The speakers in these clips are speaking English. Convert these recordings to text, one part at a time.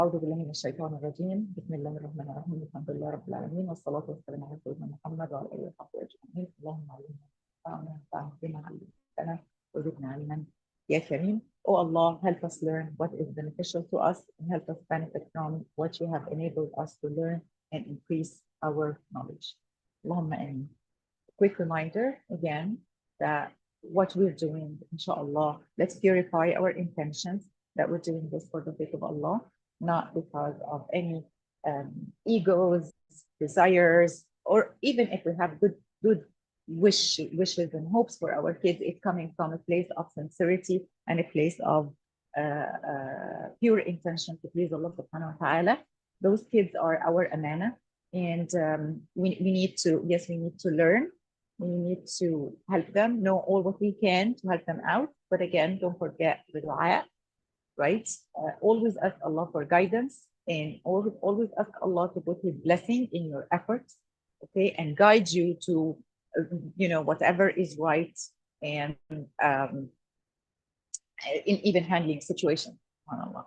أعوذ بالله من الشيطان الرجيم بسم الله الرحمن الرحيم الحمد لله رب العالمين والصلاة والسلام على سيدنا محمد وعلى آله وصحبه أجمعين اللهم علمنا بما علمتنا وزدنا علما يا كريم. Oh Allah, help us learn what is beneficial to us and help us benefit from what you have enabled us to learn and increase our knowledge. Allahumma amin. Quick reminder again that what we're doing, inshallah, let's purify our intentions that we're doing this for the sake of Allah, not because of any egos, desires, or even if we have good wishes and hopes for our kids, it's coming from a place of sincerity and a place of pure intention to please Allah subhanahu wa ta'ala. Those kids are our amana, and we need to, yes, we need to learn. We need to help them, know all what we can to help them out. But again, don't forget the dua, right? Always ask Allah for guidance, and always ask Allah to put His blessing in your efforts, okay, and guide you to, whatever is right, and in even handling situations. SubhanAllah.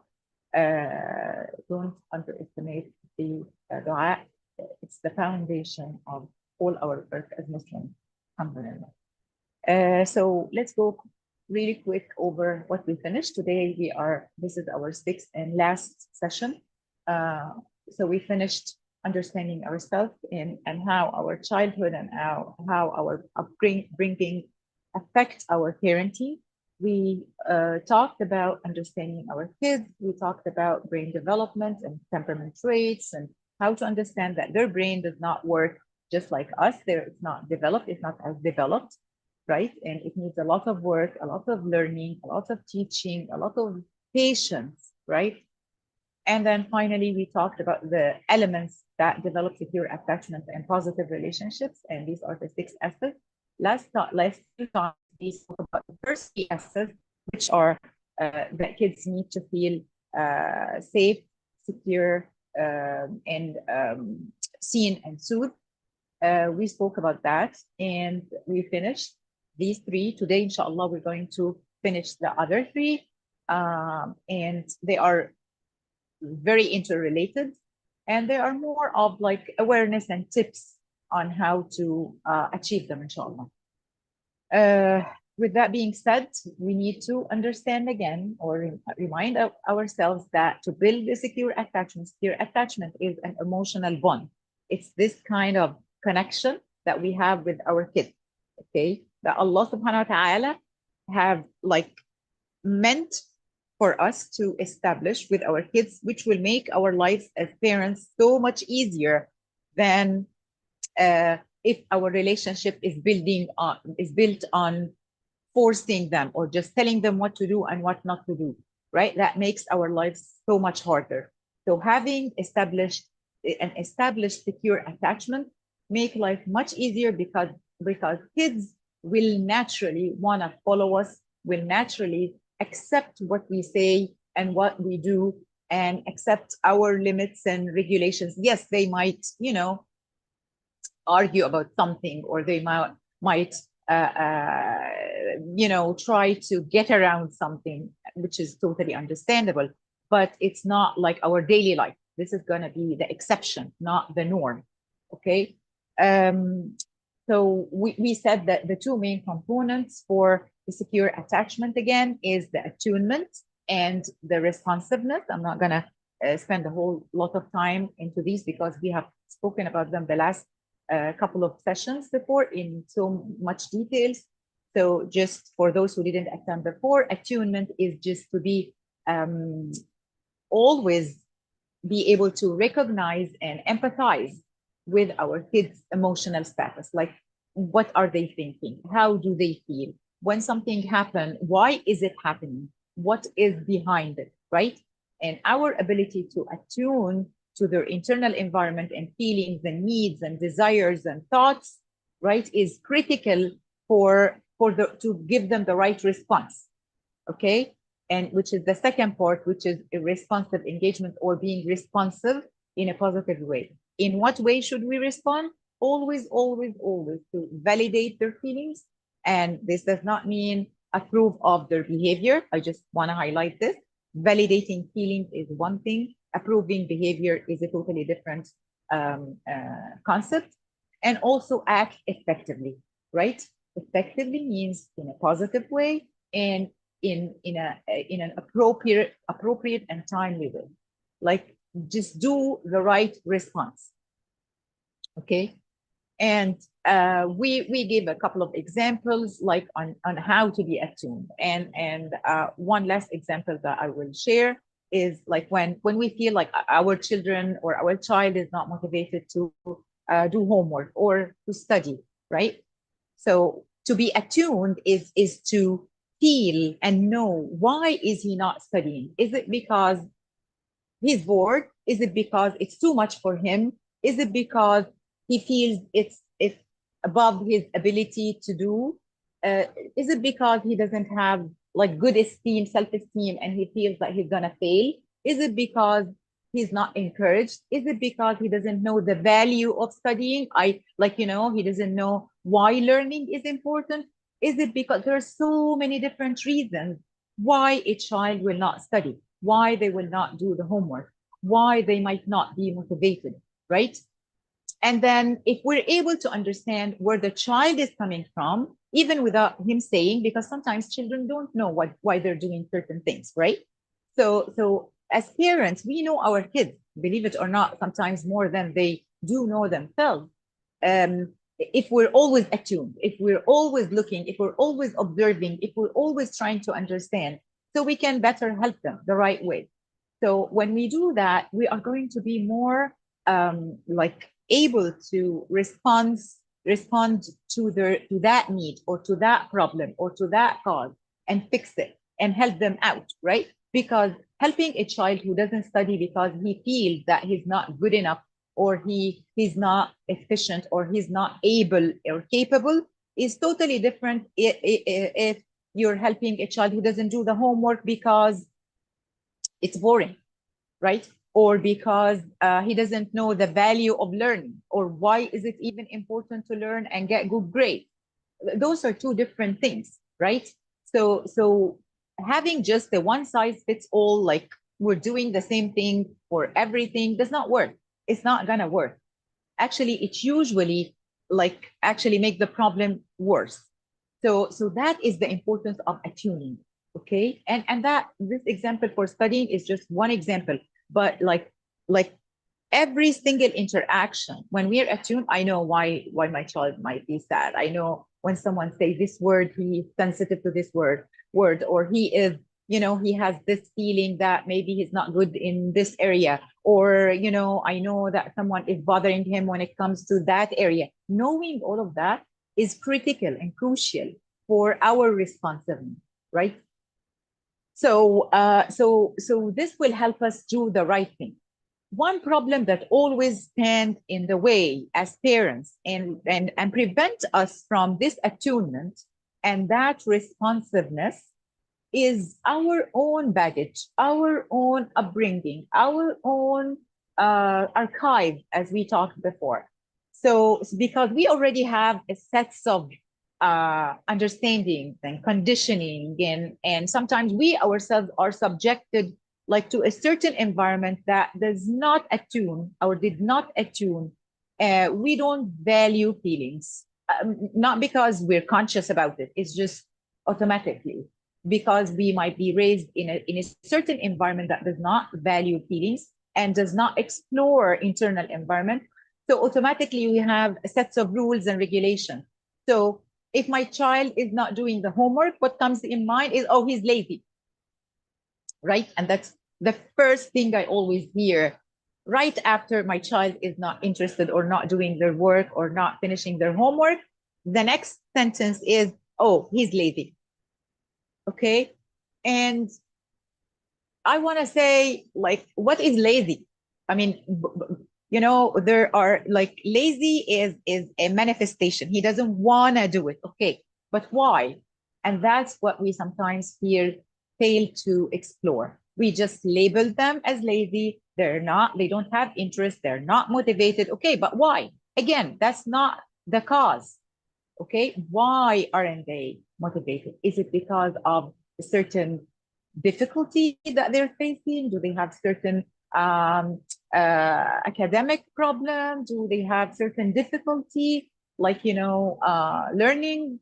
Don't underestimate the dua. It's the foundation of all our work as Muslims. Alhamdulillah. So let's go really quick over what we finished today. This is our sixth and last session. So we finished understanding ourselves and how our childhood and how our upbringing affect our parenting. We talked about understanding our kids. We talked about brain development and temperament traits and how to understand that their brain does not work just like us. It's not developed, it's not as developed, right? And it needs a lot of work, a lot of learning, a lot of teaching, a lot of patience, right? And then finally, we talked about the elements that develop secure attachment and positive relationships. And these are the 6 S's. Last time, we spoke about the first 3 S's, which are that kids need to feel safe, secure, and seen and soothed. We spoke about that and we finished these 3. Today, inshallah, we're going to finish the other 3. And they are very interrelated, and they are more of like awareness and tips on how to achieve them, inshallah. With that being said, we need to understand again or remind ourselves that to build a secure attachment is an emotional bond. It's this kind of connection that we have with our kids, okay, that Allah subhanahu wa ta'ala have like meant for us to establish with our kids, which will make our lives as parents so much easier than if our relationship is built on forcing them or just telling them what to do and what not to do, right? That makes our lives so much harder. So having established secure attachment make life much easier because kids will naturally want to follow us, will naturally accept what we say and what we do, and accept our limits and regulations. Yes, they might, argue about something, or they might try to get around something, which is totally understandable, but it's not like our daily life. This is going to be the exception, not the norm. Okay. So we said that the 2 main components for the secure attachment again is the attunement and the responsiveness. I'm not going to spend a whole lot of time into these because we have spoken about them the last couple of sessions before in so much details. So just for those who didn't attend before, attunement is just to be always be able to recognize and empathize with our kids' emotional status. Like, what are they thinking? How do they feel? When something happens, why is it happening? What is behind it, right? And our ability to attune to their internal environment and feelings and needs and desires and thoughts, right, is critical to give them the right response, okay? And which is the second part, which is a responsive engagement or being responsive in a positive way. In what way should we respond? Always, always, always to validate their feelings. And this does not mean approve of their behavior. I just want to highlight this. Validating feelings is one thing. approving behavior is a totally different concept. And also act effectively, right? Effectively means in a positive way and in an appropriate and timely way. Like just do the right response. Okay. And we gave a couple of examples like on how to be attuned. And one last example that I will share is like when we feel like our children or our child is not motivated to do homework or to study, right? So to be attuned is to feel and know, why is he not studying? Is it because he's bored? Is it because it's too much for him? Is it because he feels it's above his ability to do? Uh, is it because he doesn't have like good esteem, self-esteem, and he feels that he's gonna fail? Is it because he's not encouraged? Is it because he doesn't know the value of studying? He doesn't know why learning is important? Is it because there are so many different reasons why a child will not study, why they will not do the homework, why they might not be motivated, right? And then if we're able to understand where the child is coming from, even without him saying, because sometimes children don't know why they're doing certain things, right? So as parents, we know our kids, believe it or not, sometimes more than they do know themselves. If we're always attuned, if we're always looking, if we're always observing, if we're always trying to understand, so we can better help them the right way. So when we do that, we are going to be more like able to respond to that need or to that problem or to that cause and fix it and help them out, right? Because helping a child who doesn't study because he feels that he's not good enough or he's not efficient or he's not able or capable is totally different if you're helping a child who doesn't do the homework because it's boring, right? Or because he doesn't know the value of learning, or why is it even important to learn and get good grades. Those are two different things, right? So having just the one size fits all, like we're doing the same thing for everything, does not work. It's not gonna work. Actually, it usually like actually make the problem worse. So that is the importance of attuning. Okay. And that this example for studying is just one example, but like every single interaction, when we're attuned, I know why my child might be sad. I know when someone says this word, he's sensitive to this word, or he is, he has this feeling that maybe he's not good in this area, or I know that someone is bothering him when it comes to that area. Knowing all of that is critical and crucial for our responsiveness, right? So this will help us do the right thing. One problem that always stands in the way as parents and prevent us from this attunement and that responsiveness is our own baggage, our own upbringing, our own archive, as we talked before. So because we already have a sets of understanding and conditioning, and sometimes we ourselves are subjected like to a certain environment that does not attune or did not attune. We don't value feelings, not because we're conscious about it. It's just automatically because we might be raised in a certain environment that does not value feelings and does not explore internal environment. So automatically we have sets of rules and regulations. So if my child is not doing the homework, what comes in mind is, oh, he's lazy, right? And that's the first thing I always hear right after my child is not interested or not doing their work or not finishing their homework. The next sentence is, oh, he's lazy. Okay. And I want to say, like, what is lazy? I mean, there are like lazy is a manifestation. He doesn't want to do it. Okay. But why? And that's what we sometimes fail to explore. We just label them as lazy. They don't have interest. They're not motivated. Okay. But why? Again, that's not the cause. Okay. Why aren't they motivated? Is it because of a certain difficulty that they're facing? Do they have certain academic problem? Do they have certain difficulty, like, learning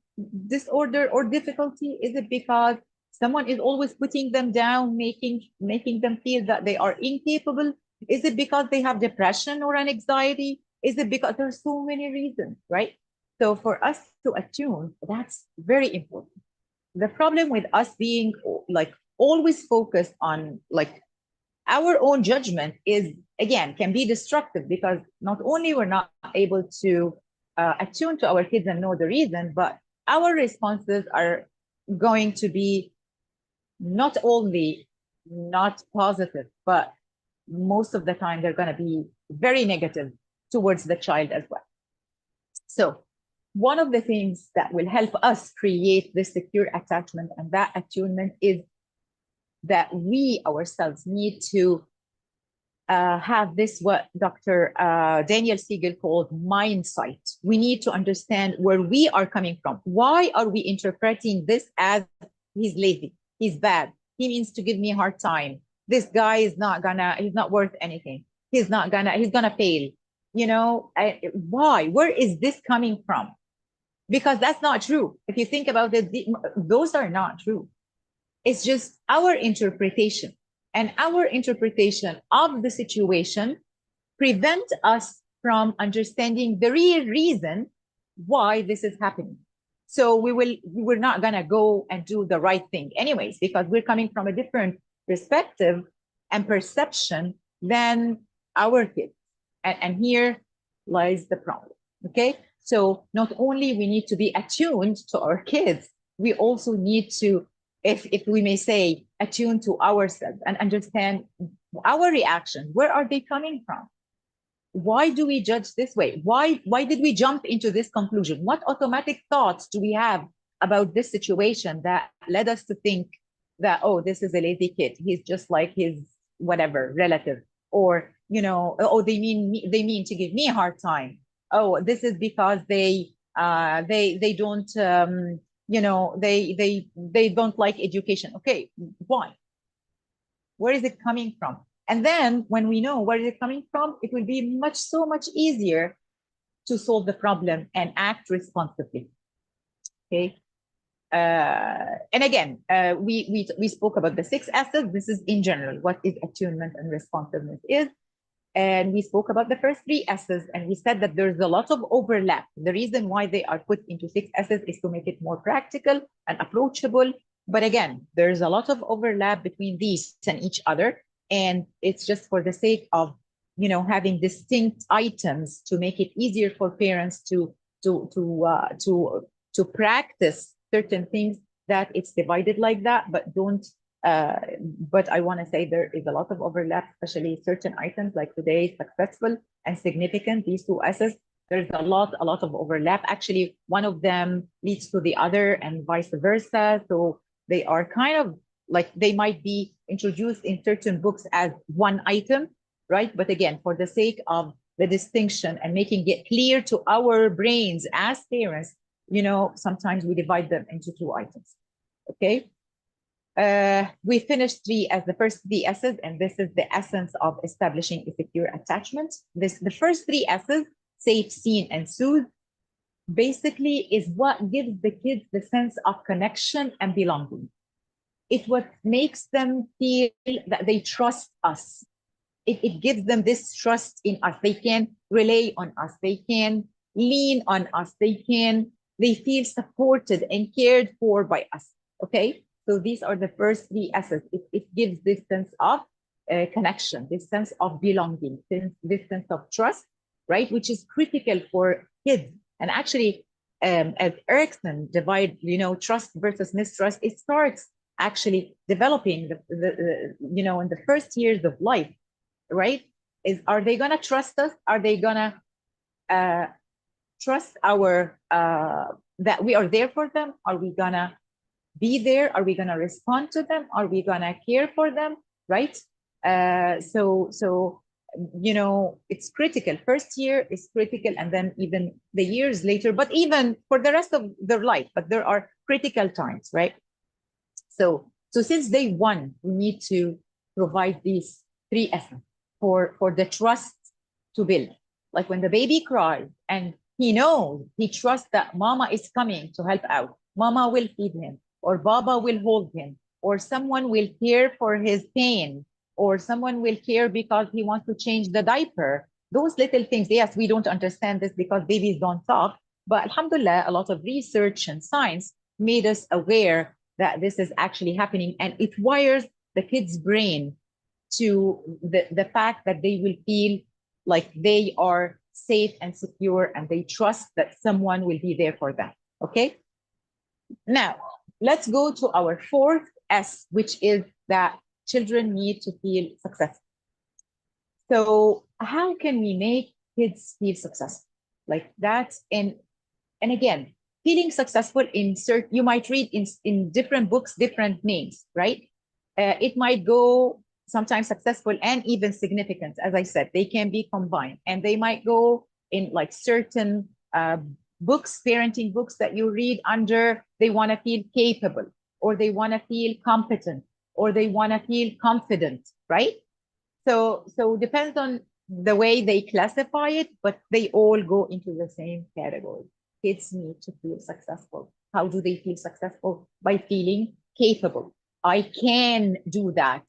disorder or difficulty? Is it because someone is always putting them down, making them feel that they are incapable? Is it because they have depression or an anxiety? Is it because there's so many reasons, right? So for us to attune, that's very important. The problem with us being like always focused on like our own judgment is, again, can be destructive, because not only we're not able to attune to our kids and know the reason, but our responses are going to be not only not positive, but most of the time they're going to be very negative towards the child as well. So one of the things that will help us create this secure attachment and that attunement is that we ourselves need to have this, what Dr. Daniel Siegel called mind sight. We need to understand where we are coming from. Why are we interpreting this as he's lazy, he's bad, he means to give me a hard time, this guy is he's not worth anything, he's gonna fail. Why? Where is this coming from? Because that's not true. If you think about it, those are not true. It's just our interpretation. And our interpretation of the situation prevent us from understanding the real reason why this is happening. So we're not gonna go and do the right thing anyways, because we're coming from a different perspective and perception than our kids. And here lies the problem. Okay. So not only we need to be attuned to our kids, we also need to, if we may say, attune to ourselves and understand our reaction. Where are they coming from? Why do we judge this way? Why did we jump into this conclusion? What automatic thoughts do we have about this situation that led us to think that, oh, this is a lazy kid, he's just like his whatever relative, or oh, they mean to give me a hard time. Oh, this is because they don't they don't like education. Okay, why? Where is it coming from? And then when we know where is it coming from, it will be so much easier to solve the problem and act responsibly. Okay. And again, we spoke about the 6 S's. This is in general what is attunement and responsiveness is. And we spoke about the first 3 S's, and we said that there's a lot of overlap. The reason why they are put into 6 S's is to make it more practical and approachable. But again, there's a lot of overlap between these and each other. And it's just for the sake of, having distinct items to make it easier for parents to practice certain things, that it's divided like that, but don't. But I want to say there is a lot of overlap, especially certain items like today, successful and significant, these 2 S's. There's a lot of overlap. Actually, one of them leads to the other and vice versa. So they are kind of like, they might be introduced in certain books as one item, right? But again, for the sake of the distinction and making it clear to our brains as parents, sometimes we divide them into 2 items. Okay. We finished the first 3 S's, and this is the essence of establishing a secure attachment. The first 3 S's, safe, seen, and soothe, basically is what gives the kids the sense of connection and belonging. It's what makes them feel that they trust us. It gives them this trust in us. They can rely on us. They can lean on us. They feel supported and cared for by us. Okay. So these are the first 3 S's. It gives this sense of connection, this sense of belonging, this sense of trust, right? Which is critical for kids. And actually, as Erickson divide, trust versus mistrust, it starts actually developing in the first years of life, right? Are they gonna trust us? Are they gonna trust that we are there for them? Are we gonna be there? Are we going to respond to them? Are we going to care for them? Right? So it's critical. First year is critical, and then even the years later, but even for the rest of their life. But there are critical times, right? So since day one, we need to provide these 3 S's. for the trust to build. Like when the baby cries and he knows, he trusts that mama is coming to help out. Mama will feed him, or Baba will hold him, or someone will care for his pain, or someone will care because he wants to change the diaper. Those little things, yes, we don't understand this because babies don't talk, but alhamdulillah, a lot of research and science made us aware that this is actually happening, and it wires the kid's brain to the fact that they will feel like they are safe and secure and they trust that someone will be there for them. Okay. Now, let's go to our fourth S, which is that children need to feel successful. So how can we make kids feel successful? Like that's and again, feeling successful you might read in different books, different names, right? It might go sometimes successful and even significant. As I said, they can be combined, and they might go in like certain books, parenting books that you read under, they want to feel capable, or they want to feel competent, or they want to feel confident, right? So depends on the way they classify it, but they all go into the same category. Kids need to feel successful. How do they feel successful? By feeling capable. I can do that.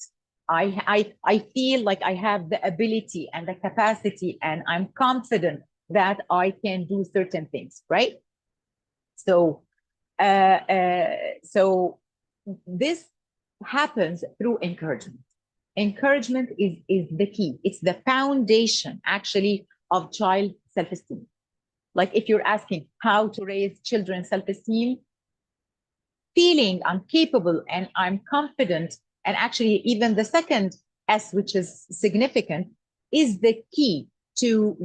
I feel like I have the ability and the capacity, and I'm confident that I can do certain things, right? So this happens through encouragement. Encouragement is the key. It's the foundation, actually, of child self-esteem. Like if you're asking how to raise children's self-esteem, feeling I'm capable and I'm confident, and actually even the second S, which is significant, is the key to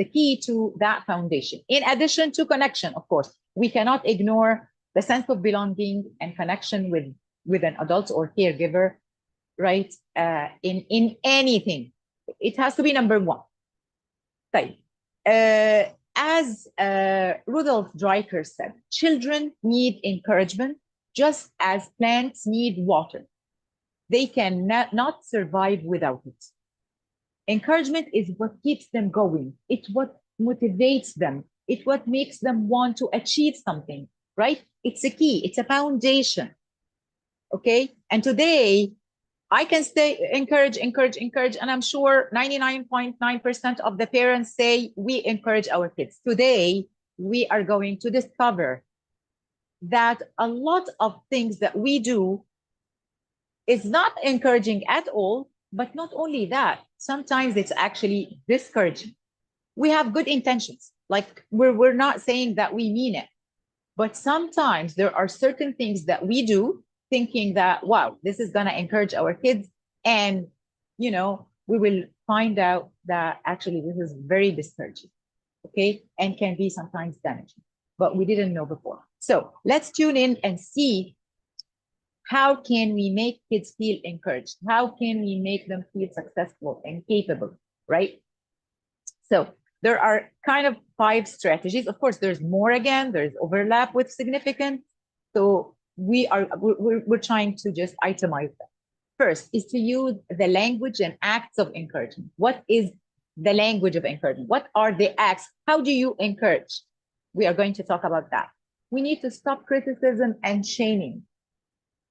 that foundation. In addition to connection, of course, we cannot ignore the sense of belonging and connection with an adult or caregiver, right? In anything, it has to be number one. As Rudolf Dreikurs said, children need encouragement just as plants need water. They can not survive without it. Encouragement is what keeps them going. It's what motivates them. It's what makes them want to achieve something, right? It's a key. It's a foundation. Okay. And today, I can say encourage, and I'm sure 99.9% of the parents say we encourage our kids. Today, we are going to discover that a lot of things that we do is not encouraging at all, but not only that, sometimes it's actually discouraging. We have good intentions, like we're not saying that we mean it, but sometimes there are certain things that we do thinking that, wow, this is going to encourage our kids. And, we will find out that actually this is very discouraging, okay? And can be sometimes damaging, but we didn't know before. So let's tune in and see how can we make kids feel encouraged? How can we make them feel successful and capable, right? So there are kind of 5 strategies. Of course, there's more again, there's overlap with significance. So we're trying to just itemize them. First is to use the language and acts of encouragement. What is the language of encouragement? What are the acts? How do you encourage? We are going to talk about that. We need to stop criticism and shaming.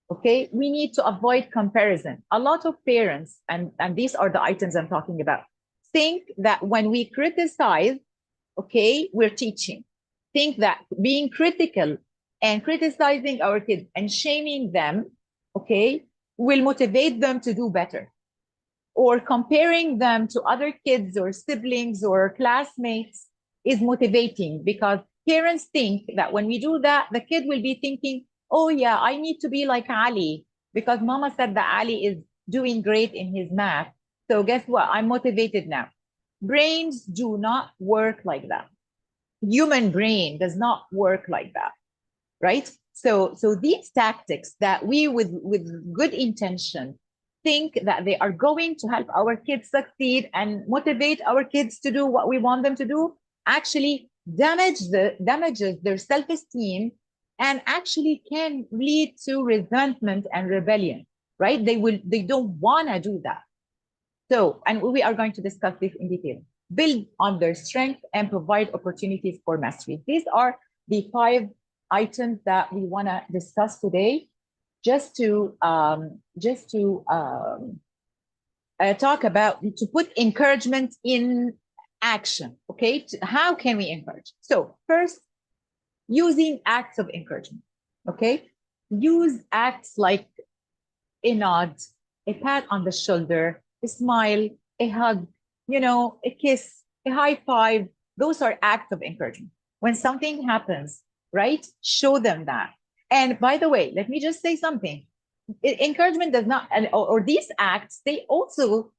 Okay, we need to avoid comparison. A lot of parents, and these are the items I'm talking about, think that when we criticize, okay, we're teaching. Think that being critical and criticizing our kids and shaming them, okay, will motivate them to do better. Or comparing them to other kids or siblings or classmates is motivating, because parents think that when we do that, the kid will be thinking, oh yeah, I need to be like Ali because mama said that Ali is doing great in his math. So guess what? I'm motivated now. Brains do not work like that. Human brain does not work like that, right? So these tactics that we with good intention think that they are going to help our kids succeed and motivate our kids to do what we want them to do, actually damages their self-esteem and actually can lead to resentment and rebellion, right? They don't want to do that. So, and we are going to discuss this in detail. Build on their strength and provide opportunities for mastery. These are the 5 items that we want to discuss today, just to talk about, to put encouragement in action. Okay, how can we encourage? So first, using acts of encouragement. Okay, use acts like a nod, a pat on the shoulder, a smile, a hug, a kiss, a high five. Those are acts of encouragement. When something happens, right? Show them that. And by the way, let me just say something. Encouragement does not, or these acts, they also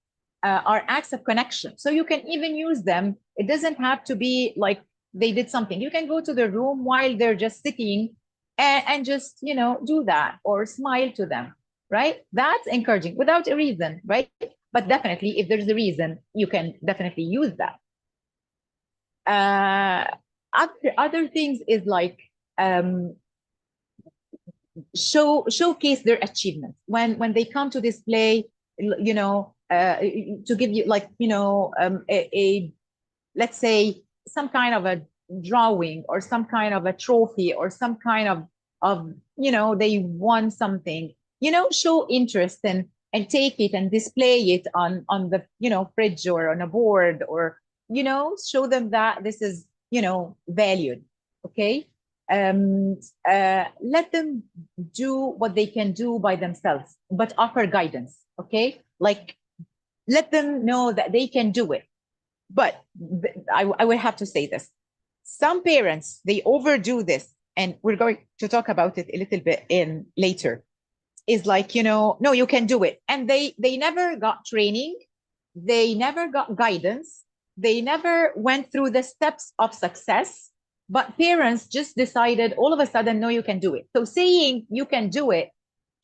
are acts of connection. So you can even use them. It doesn't have to be like they did something. You can go to the room while they're just sitting and just, do that or smile to them, right? That's encouraging without a reason, right? But definitely, if there's a reason, you can definitely use that. Other things is like showcase their achievements when they come to display, to give you like, let's say some kind of a drawing or some kind of a trophy or some kind of they won something, show interest and take it and display it on the fridge or on a board, or show them that this is valued. Okay. Let them do what they can do by themselves, but offer guidance. Okay, like let them know that they can do it. But I would have to say this: some parents, they overdo this, and we're going to talk about it a little bit in later. Is like, no, you can do it, and they never got training, they never got guidance, they never went through the steps of success. But parents just decided all of a sudden, no, you can do it. So saying you can do it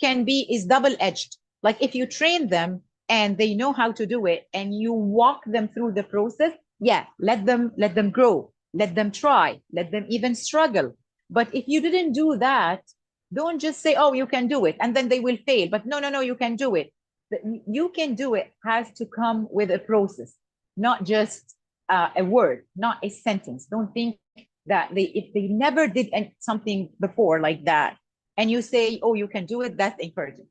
is double-edged. Like if you train them and they know how to do it and you walk them through the process, yeah, let them grow, let them try, let them even struggle. But if you didn't do that, don't just say, oh, you can do it, and then they will fail. But no, you can do it. You can do it has to come with a process, not just a word, not a sentence. Don't think that if they never did something before like that, and you say, oh, you can do it, that's encouraging.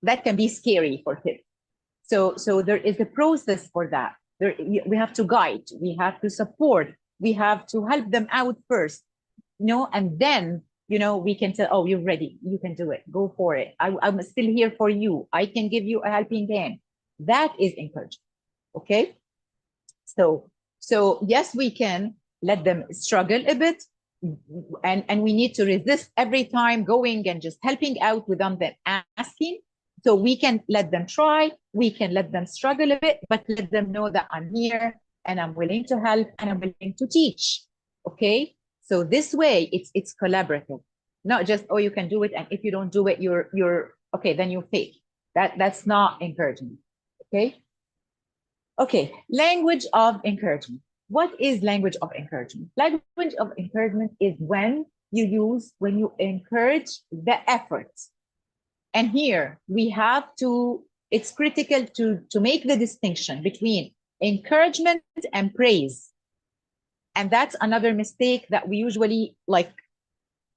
That can be scary for kids. So there is a process for that. We have to guide, we have to support, we have to help them out first, and then, we can tell, oh, you're ready, you can do it, go for it. I'm still here for you. I can give you a helping hand. That is encouragement. Okay. So yes, we can let them struggle a bit, and we need to resist every time going and just helping out without them asking. So we can let them try, we can let them struggle a bit, but let them know that I'm here and I'm willing to help and I'm willing to teach. Okay. So this way it's collaborative, not just, oh, you can do it, and if you don't do it, you're okay, then you fail. That's not encouragement. Okay. Okay, language of encouragement. What is language of encouragement? Language of encouragement is when you encourage the effort. And here we have to, it's critical to make the distinction between encouragement and praise. And that's another mistake that we usually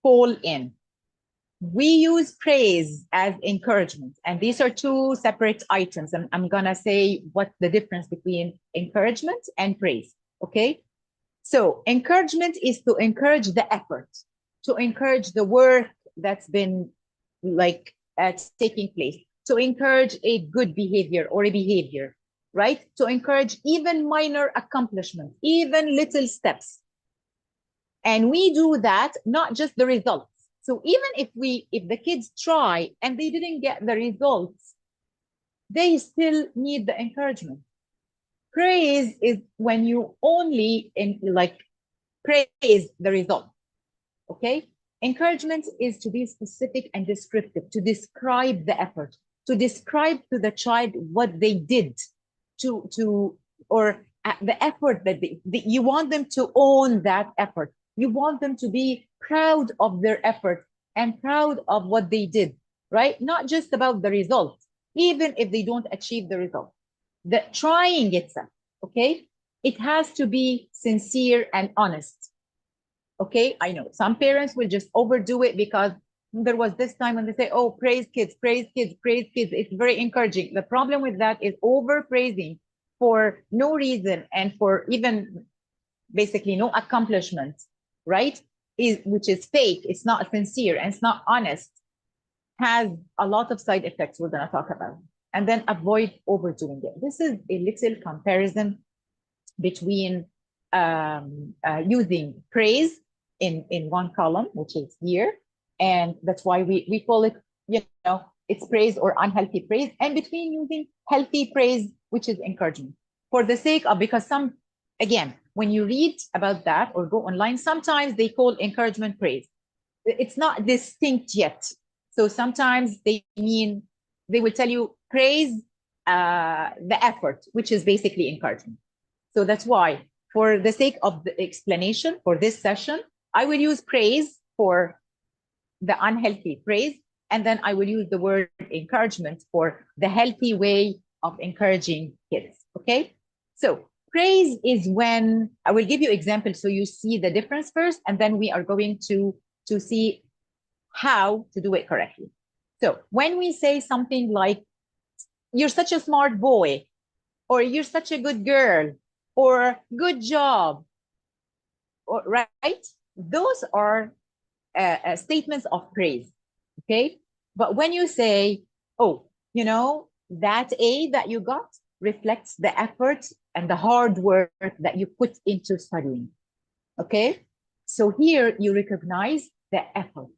fall in. We use praise as encouragement, and these are 2 separate items. And I'm gonna say what's the difference between encouragement and praise. Okay, so encouragement is to encourage the effort, to encourage the work that's been taking place, to encourage a good behavior or a behavior, right? To encourage even minor accomplishments, even little steps. And we do that, not just the results. So even if the kids try and they didn't get the results, they still need the encouragement. Praise is when you only praise the result. Okay. Encouragement is to be specific and descriptive, to describe the effort, to describe to the child what they did, or the effort that you want them to own that effort. You want them to be proud of their effort and proud of what they did, right? Not just about the result, even if they don't achieve the result. The trying itself, okay? It has to be sincere and honest. Okay, I know some parents will just overdo it because there was this time when they say, oh, praise kids, praise kids, praise kids. It's very encouraging. The problem with that is over praising for no reason and for even basically no accomplishment, right? Which is fake, it's not sincere, and it's not honest, has a lot of side effects we're going to talk about. And then avoid overdoing it. This is a little comparison between using praise in one column, which is here, and that's why we call it, it's praise or unhealthy praise, and between using healthy praise, which is encouragement, for the sake of, because some, again, when you read about that or go online, sometimes they call encouragement praise. It's not distinct yet. So sometimes they will tell you praise the effort, which is basically encouragement. So that's why, for the sake of the explanation for this session, I will use praise for the unhealthy praise, and then I will use the word encouragement for the healthy way of encouraging kids, okay? So praise is when, I will give you examples so you see the difference first, and then we are going to see how to do it correctly. So when we say something like, you're such a smart boy, or you're such a good girl, or good job, or, right? Those are statements of praise, okay? But when you say, oh, that A that you got reflects the effort and the hard work that you put into studying, okay? So here you recognize the effort,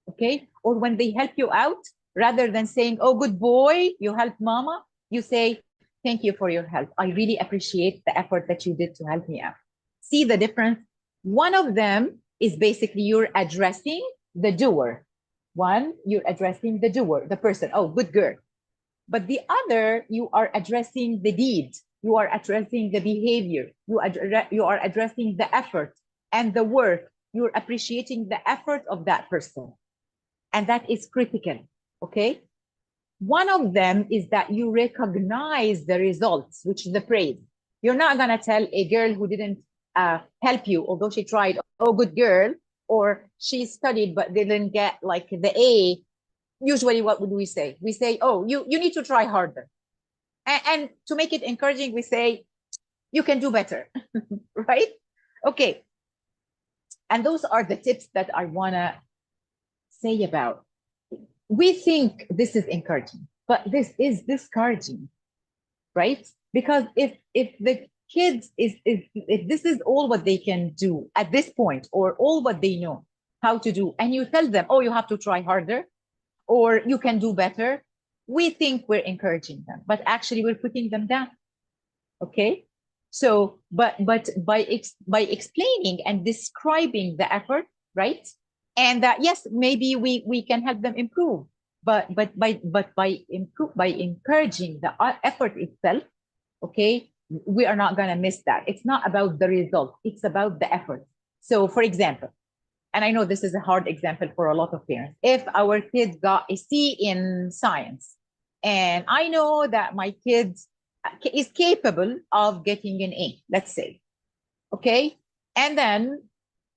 okay? Or when they help you out, rather than saying, oh, good boy, you helped mama, you say, thank you for your help. I really appreciate the effort that you did to help me out. See the difference? One of them is basically you're addressing the doer. One, you're addressing the doer, the person. Oh, good girl. But the other, you are addressing the deed. You are addressing the behavior. You are addressing the effort and the work. You're appreciating the effort of that person. And that is critical, okay? One of them is that you recognize the results, which is the praise. You're not going to tell a girl who didn't help you, although she tried, oh, good girl, or she studied but didn't get like the A. Usually, what would we say? We say, oh, you need to try harder. And to make it encouraging, we say, you can do better, right? Okay. And those are the tips that I want to say about. We think this is encouraging, but this is discouraging, right? Because if the kids if this is all what they can do at this point, or all what they know how to do, and you tell them, oh, you have to try harder, or you can do better, we think we're encouraging them, but actually we're putting them down, okay? So but by explaining and describing the effort, right, and that yes, maybe we can help them improve, but by encouraging the effort itself, okay, we are not going to miss that. It's not about the result, it's about the effort. So for example, and I know this is a hard example for a lot of parents, if our kid got a C in science, and I know that my kid is capable of getting an A, let's say, okay, and then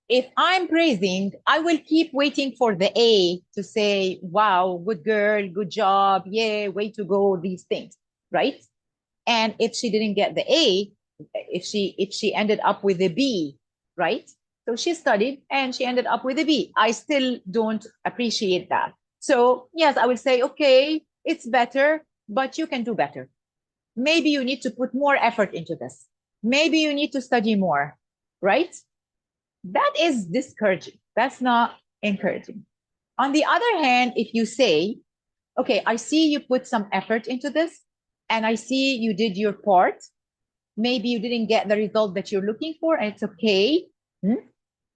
if I'm praising, I will keep waiting for the A to say, wow, good girl, good job, yeah, way to go, these things, right? And if she didn't get the A, if she ended up with a B, right? So she studied and she ended up with a B. I still don't appreciate that. So yes, I will say, okay, it's better, but you can do better. Maybe you need to put more effort into this. Maybe you need to study more, right? That is discouraging. That's not encouraging. On the other hand, if you say, okay, I see you put some effort into this, and I see you did your part. Maybe you didn't get the result that you're looking for, and it's okay.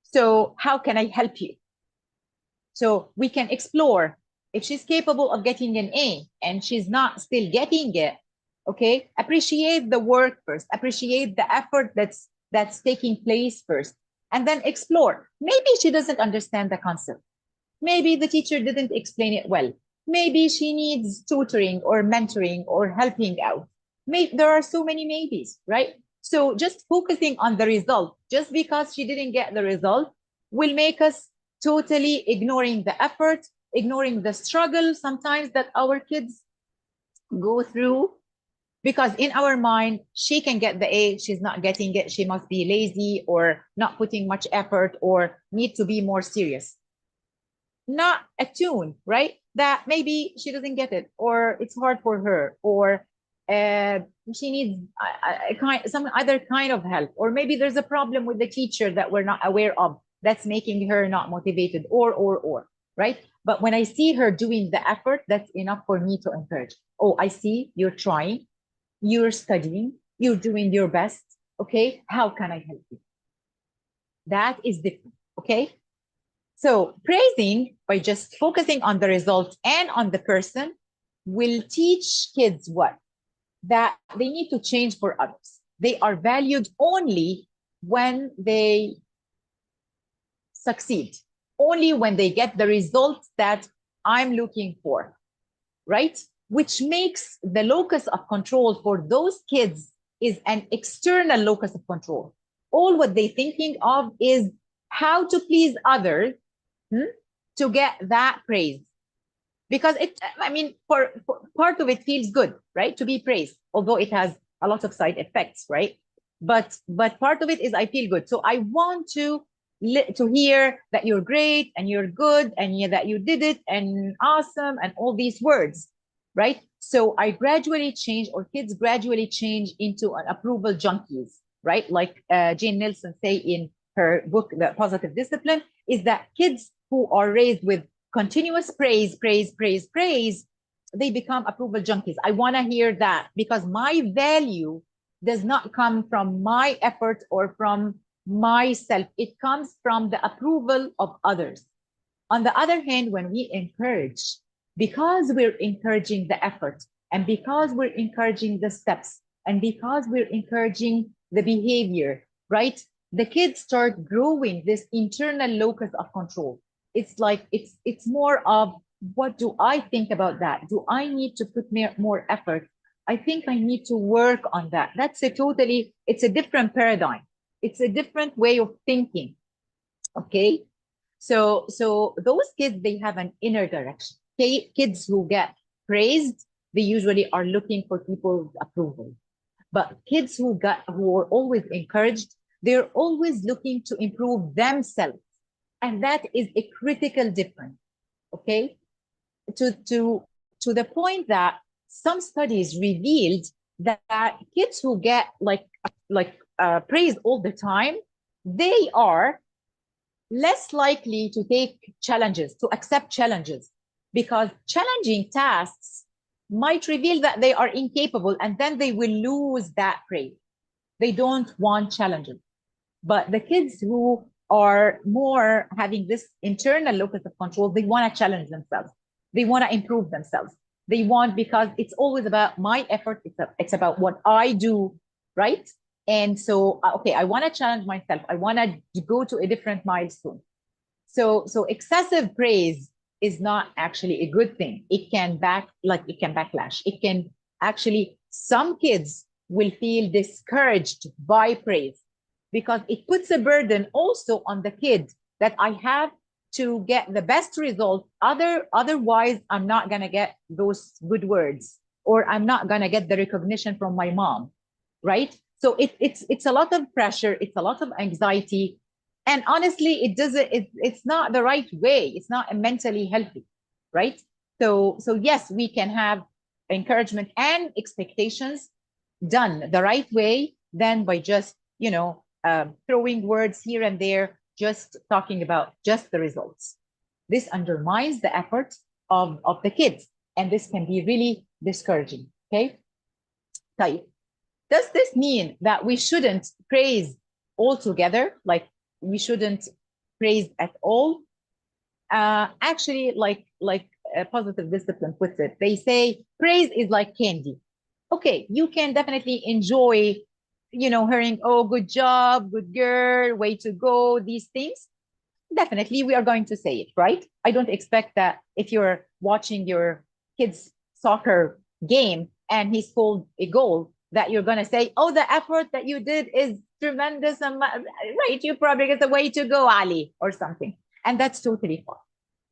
So how can I help you? So we can explore. If she's capable of getting an A and she's not still getting it, okay, appreciate the work first. Appreciate the effort that's taking place first, and then explore. Maybe she doesn't understand the concept. Maybe the teacher didn't explain it well. Maybe she needs tutoring or mentoring or helping out. There are so many maybes, right? So just focusing on the result, just because she didn't get the result, will make us totally ignoring the effort, ignoring the struggle sometimes that our kids go through, because in our mind, she can get the A, she's not getting it, she must be lazy or not putting much effort or need to be more serious. Not attuned, right? That maybe she doesn't get it, or it's hard for her, or she needs some other kind of help, or maybe there's a problem with the teacher that we're not aware of that's making her not motivated, or, right? But when I see her doing the effort, that's enough for me to encourage. Oh, I see you're trying, you're studying, you're doing your best. Okay, how can I help you? That is different. Okay. So praising by just focusing on the results and on the person will teach kids what? That they need to change for others. They are valued only when they succeed, only when they get the results that I'm looking for, right? Which makes the locus of control for those kids is an external locus of control. All what they're thinking of is how to please others to get that praise. Because for part of it feels good, right? To be praised, although it has a lot of side effects, right? But part of it is I feel good. So I want to hear that you're great and you're good and that you did it and awesome and all these words, right? So I gradually change, or kids gradually change into an approval junkies, right? Like Jane Nielsen say in her book, The Positive Discipline, is that kids who are raised with continuous praise, they become approval junkies. I want to hear that because my value does not come from my effort or from myself. It comes from the approval of others. On the other hand, when we encourage, because we're encouraging the effort, and because we're encouraging the steps, and because we're encouraging the behavior, right? The kids start growing this internal locus of control. It's like it's more of, what do I think about that? Do I need to put more effort? I think I need to work on that. It's a different paradigm. It's a different way of thinking. Okay. So those kids, they have an inner direction. Okay? Kids who get praised, they usually are looking for people's approval. But kids who are always encouraged, they're always looking to improve themselves. And that is a critical difference. Okay. To the point that some studies revealed that kids who get praised all the time, they are less likely to take challenges, to accept challenges, because challenging tasks might reveal that they are incapable, and then they will lose that praise. They don't want challenges. But the kids who are more having this internal locus of control, they want to challenge themselves. They want to improve themselves. They want, because it's always about my effort. It's about what I do, right? And so, okay, I want to challenge myself. I want to go to a different milestone. So excessive praise is not actually a good thing. It can backlash. It can actually, some kids will feel discouraged by praise because it puts a burden also on the kid that I have to get the best result. Otherwise, I'm not going to get those good words, or I'm not going to get the recognition from my mom, right? So it's a lot of pressure. It's a lot of anxiety. And honestly, it's not the right way. It's not mentally healthy, right? So yes, we can have encouragement and expectations done the right way than by just, throwing words here and there, just talking about just the results. This undermines the effort of the kids, and this can be really discouraging. Okay. Does this mean that we shouldn't praise altogether? Like we shouldn't praise at all? Actually, like Positive Discipline puts it, they say praise is like candy. Okay, you can definitely enjoy, hearing, oh, good job, good girl, way to go, these things. Definitely, we are going to say it, right? I don't expect that if you're watching your kid's soccer game and he scored a goal, that you're going to say, oh, the effort that you did is tremendous. And right, you probably get the way to go, Ali, or something. And that's totally fine,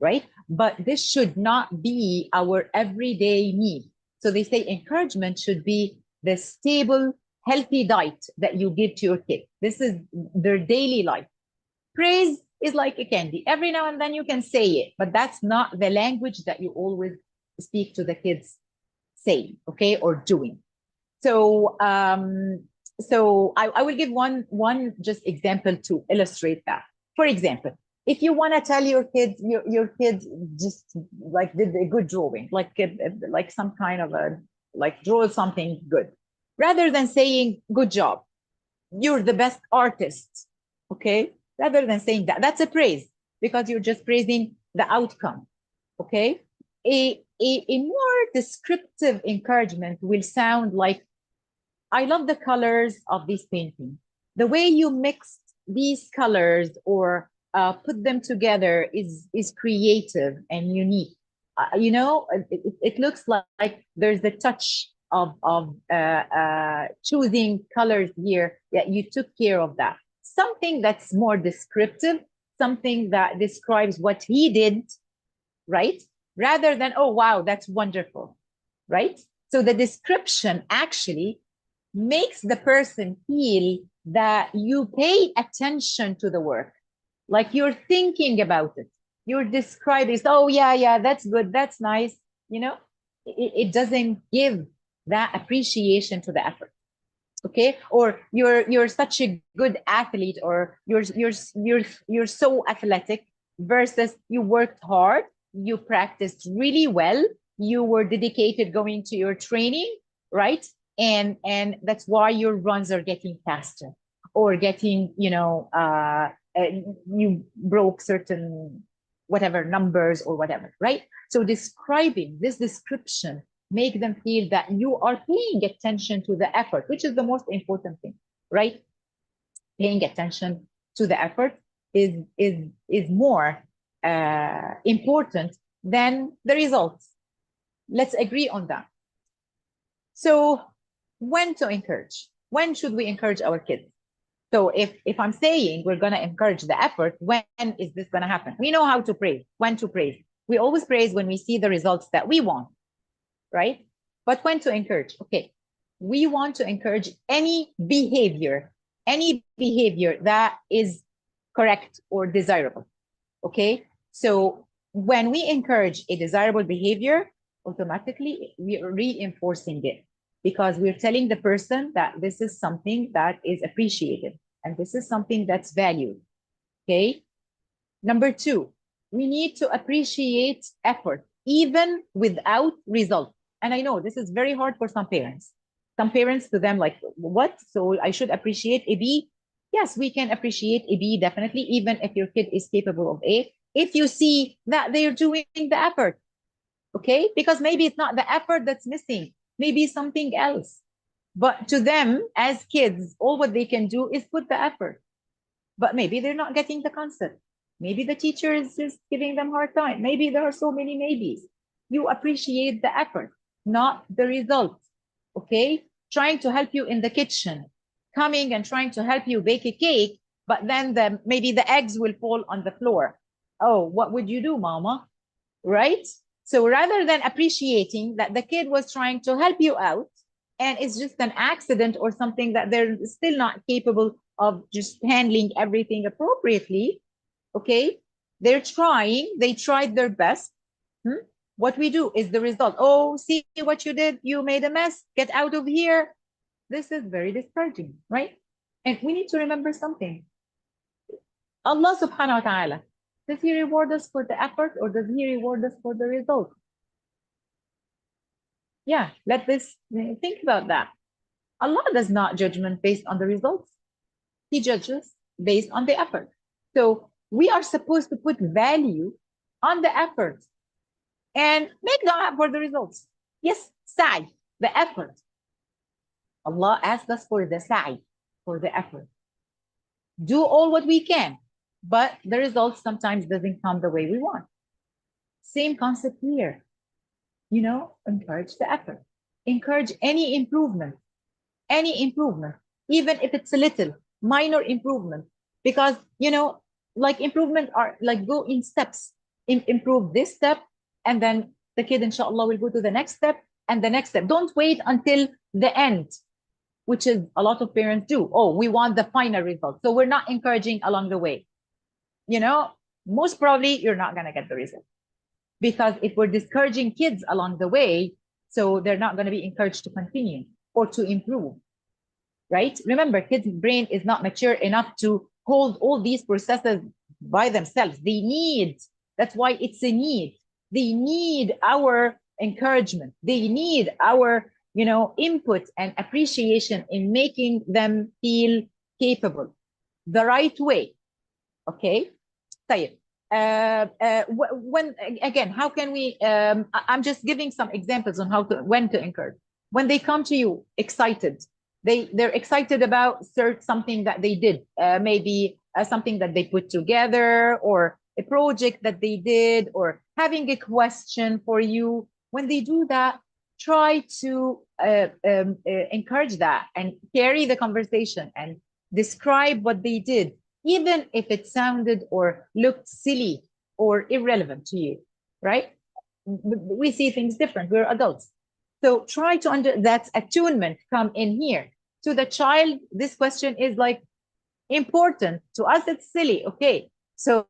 right? But this should not be our everyday need. So they say encouragement should be the stable, healthy diet that you give to your kid. This is their daily life. Praise is like a candy. Every now and then you can say it, but that's not the language that you always speak to the kids saying, okay, or doing. So I will give one just example to illustrate that. For example, if you want to tell your kids just like did a good drawing, like some kind of a like draw something good, rather than saying good job, you're the best artist, okay? Rather than saying that, that's a praise because you're just praising the outcome, okay? A more descriptive encouragement will sound like, I love the colors of this painting. The way you mixed these colors or put them together is creative and unique. It looks like there's a touch of choosing colors here. Yeah, you took care of that. Something that's more descriptive, something that describes what he did, right? Rather than, oh, wow, that's wonderful, right? So the description actually makes the person feel that you pay attention to the work, like you're thinking about it. You're describing, oh, yeah, that's good, that's nice. It doesn't give that appreciation to the effort. Okay, or you're such a good athlete, or you're so athletic, versus you worked hard, you practiced really well, you were dedicated going to your training, right? And that's why your runs are getting faster, or getting you broke certain whatever numbers or whatever, right? So describing this description make them feel that you are paying attention to the effort, which is the most important thing, right? Paying attention to the effort is more important than the results. Let's agree on that. So when to encourage? When should we encourage our kids? So if I'm saying we're going to encourage the effort, when is this going to happen? We know how to praise, when to praise. We always praise when we see the results that we want, right? But when to encourage? Okay, we want to encourage any behavior that is correct or desirable, okay? So when we encourage a desirable behavior, automatically we are reinforcing it, because we're telling the person that this is something that is appreciated and this is something that's valued, okay? Number two, we need to appreciate effort even without results. And I know this is very hard for some parents. Some parents, to them, like, what? So I should appreciate a B? Yes, we can appreciate a B, definitely, even if your kid is capable of A, if you see that they're doing the effort, okay? Because maybe it's not the effort that's missing, maybe something else. But to them, as kids, all what they can do is put the effort. But maybe they're not getting the concept. Maybe the teacher is just giving them a hard time. Maybe there are so many maybes. You appreciate the effort, not the result, okay? Trying to help you in the kitchen, coming and trying to help you bake a cake, but then maybe the eggs will fall on the floor. Oh, what would you do, mama? Right? So rather than appreciating that the kid was trying to help you out, and it's just an accident or something that they're still not capable of just handling everything appropriately, okay? They tried their best. What we do is the result. Oh, see what you did? You made a mess. Get out of here. This is very discouraging, right? And we need to remember something. Allah subhanahu wa ta'ala, does he reward us for the effort, or does he reward us for the result? Yeah, think about that. Allah does not judgment based on the results. He judges based on the effort. So we are supposed to put value on the effort and make dua for the results. Yes, sa'i, the effort. Allah asked us for the sa'i, for the effort. Do all what we can, but the results sometimes doesn't come the way we want. Same concept here. Encourage the effort. Encourage any improvement. any improvement, even if it's a little minor improvement, because, you know, like improvement are like go in steps. Improve this step, and then the kid, inshallah, will go to the next step and the next step. Don't wait until the end, which is a lot of parents do. Oh, we want the final result, so we're not encouraging along the way. You know, most probably you're not going to get the result, because if we're discouraging kids along the way, so they're not going to be encouraged to continue or to improve, right? Remember, kids' brain is not mature enough to hold all these processes by themselves. They need, that's why it's a need. They need our encouragement. They need our, you know, input and appreciation in making them feel capable the right way. Okay. طيب. When again, how can we? I'm just giving some examples on how to, when to encourage. When they come to you excited, they're excited about something that they did, maybe something that they put together, or a project that they did, or having a question for you. When they do that, try to encourage that and carry the conversation and describe what they did, even if it sounded or looked silly or irrelevant to you, right? We see things different. We're adults. So try to that attunement come in here. To the child, this question is like important. To us, it's silly. Okay. So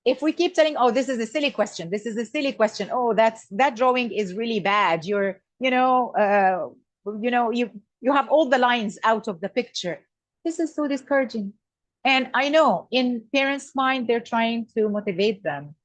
if we keep telling, oh, this is a silly question, this is a silly question, oh, that drawing is really bad, you're, you know, you have all the lines out of the picture. This is so discouraging. And I know in parents' mind, they're trying to motivate them.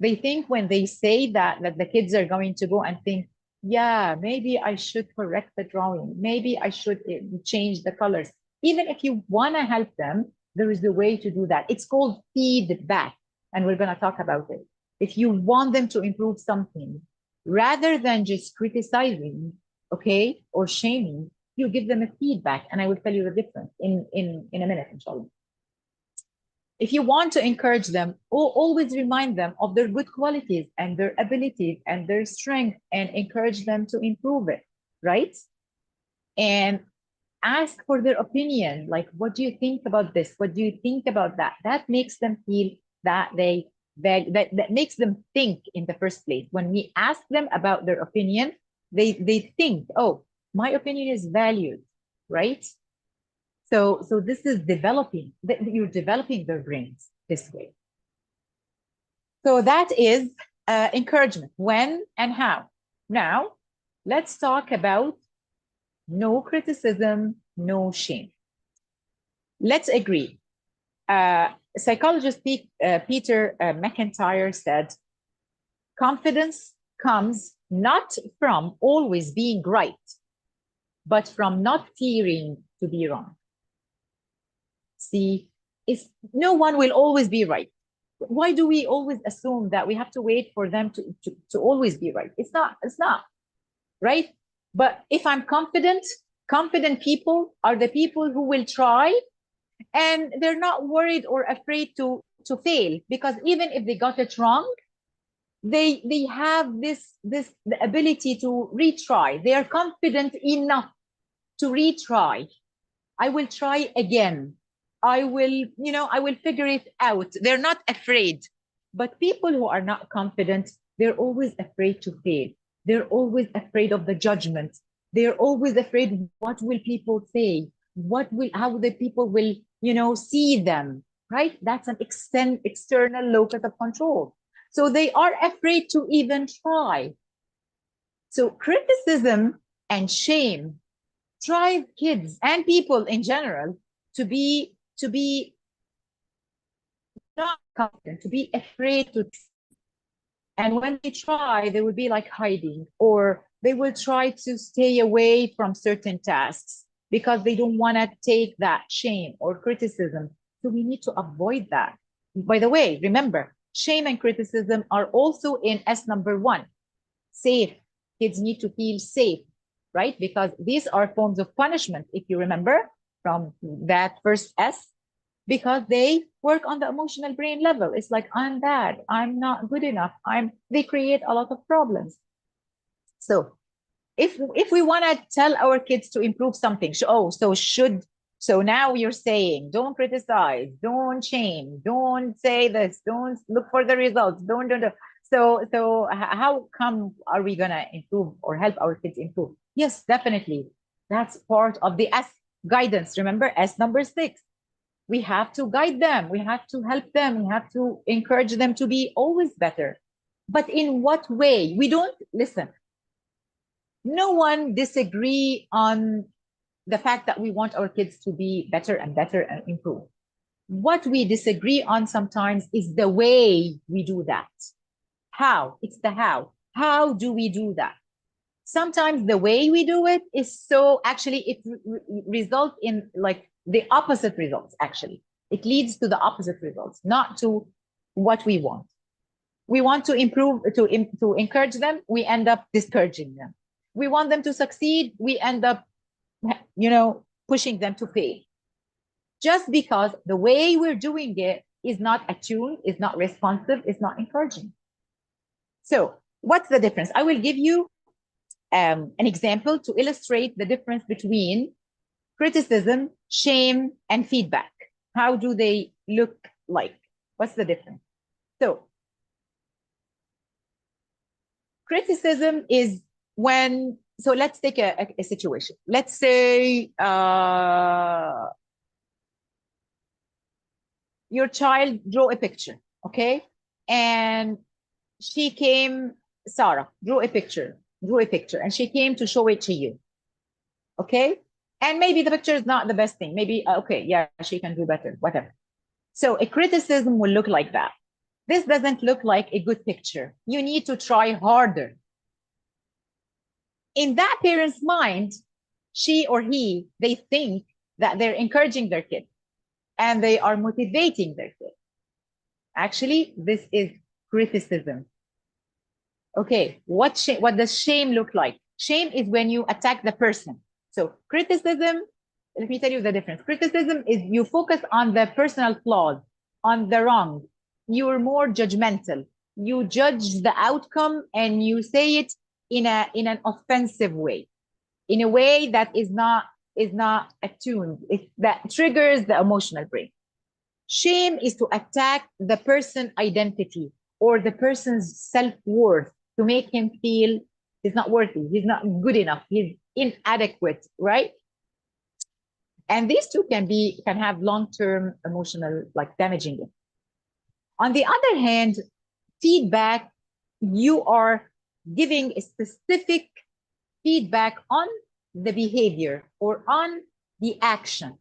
They think when they say that the kids are going to go and think, yeah, maybe I should correct the drawing. Maybe I should change the colors. Even if you want to help them, there is a way to do that. It's called feedback. And we're going to talk about it. If you want them to improve something, rather than just criticizing, okay, or shaming, you give them a feedback. And I will tell you the difference in a minute, inshallah. If you want to encourage them, always remind them of their good qualities and their abilities and their strength, and encourage them to improve it, right? And ask for their opinion. Like, what do you think about this? What do you think about that? That makes them feel that that makes them think in the first place. When we ask them about their opinion, they think, oh, my opinion is valued, right? So this is developing, you're developing their brains this way. So that is encouragement. When and how. Now, let's talk about no criticism, no shame. Let's agree. Psychologist Peter McIntyre said, confidence comes not from always being right, but from not fearing to be wrong. See, no one will always be right. Why do we always assume that we have to wait for them to always be right? It's not, right? But if I'm confident people are the people who will try, and they're not worried or afraid to fail, because even if they got it wrong, they have the ability to retry. They are confident enough to retry. I will try again. I will figure it out. They're not afraid. But people who are not confident, they're always afraid to fail. They're always afraid of the judgment. They're always afraid, what will people say? How the people will, see them, right? That's an external locus of control. So they are afraid to even try. So criticism and shame drive kids and people in general to be not confident, to be afraid to. And when they try, they will be like hiding, or they will try to stay away from certain tasks because they don't want to take that shame or criticism. So we need to avoid that. By the way, remember, shame and criticism are also in S number 1, safe. Kids need to feel safe, right? Because these are forms of punishment, if you remember from that first S, because they work on the emotional brain level. It's like, I'm bad, I'm not good enough, they create a lot of problems. So If we want to tell our kids to improve something, so now you're saying don't criticize, don't shame, don't say this, don't look for the results, don't. So how come are we gonna improve or help our kids improve? Yes, definitely. That's part of the S guidance. Remember S number 6. We have to guide them. We have to help them. We have to encourage them to be always better. But in what way? We don't listen. No one disagree on the fact that we want our kids to be better and better and improve. What we disagree on sometimes is the way we do that. How? It's the how. How do we do that? Sometimes the way we do it is so actually it results in like the opposite results. Actually, it leads to the opposite results, not to what we want. We want to improve, to encourage them. We end up discouraging them. We want them to succeed. We end up, pushing them to fail. Just because the way we're doing it is not attuned, is not responsive, is not encouraging. So what's the difference? I will give you an example to illustrate the difference between criticism, shame, and feedback. How do they look like? What's the difference? So criticism is when, so let's take a situation. Let's say your child drew a picture, okay? And she came, Sarah drew a picture, and she came to show it to you, okay? And maybe the picture is not the best thing. Maybe, okay, yeah, she can do better, whatever. So a criticism will look like that. This doesn't look like a good picture. You need to try harder. In that parent's mind, she or he, they think that they're encouraging their kid and they are motivating their kid. Actually, this is criticism. Okay, what does shame look like? Shame is when you attack the person. So criticism, let me tell you the difference. Criticism is you focus on the personal flaws, on the wrong. You're more judgmental. You judge the outcome and you say it in an offensive way, in a way that is not attuned, that triggers the emotional brain. Shame is to attack the person identity or the person's self-worth, to make him feel he's not worthy, he's not good enough, he's inadequate, right? And these two can have long-term emotional, like damaging it. On the other hand, feedback, you are giving a specific feedback on the behavior or on the action.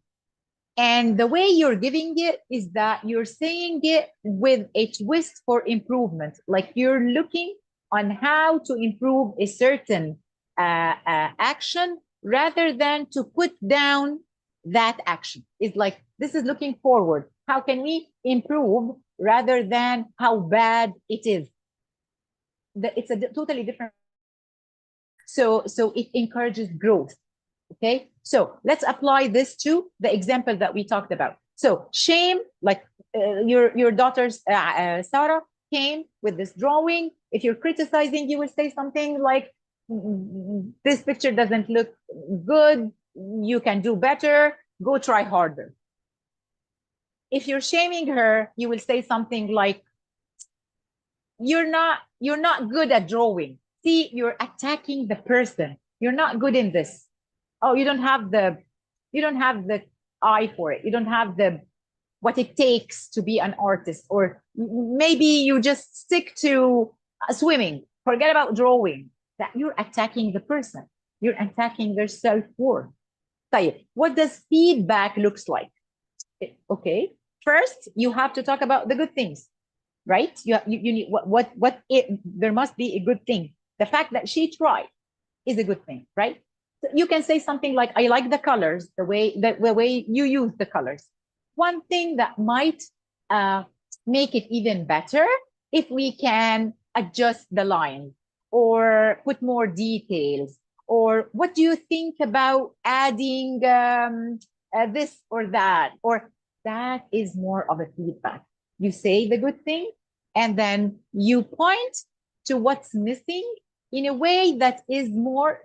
And the way you're giving it is that you're saying it with a twist for improvement. Like you're looking on how to improve a certain action rather than to put down that action. It's like, this is looking forward. How can we improve rather than how bad it is? It's a totally different. So it encourages growth. Okay, so let's apply this to the example that we talked about. So shame, like your daughter's Sarah came with this drawing. If you're criticizing, you will say something like, this picture doesn't look good, you can do better, go try harder. If you're shaming her, you will say something like, you're not good at drawing. See, you're attacking the person. You're not good in this. Oh, you don't have the eye for it. You don't have what it takes to be an artist. Or maybe you just stick to swimming. Forget about drawing. That you're attacking the person. You're attacking their self-worth. What does feedback looks like? Okay. First, you have to talk about the good things, right? You need there must be a good thing. The fact that she tried is a good thing, right? So you can say something like, I like the colors, the way you use the colors. One thing that might make it even better, if we can adjust the line or put more details, or what do you think about adding this or that, or that is more of a feedback. You say the good thing and then you point to what's missing in a way that is more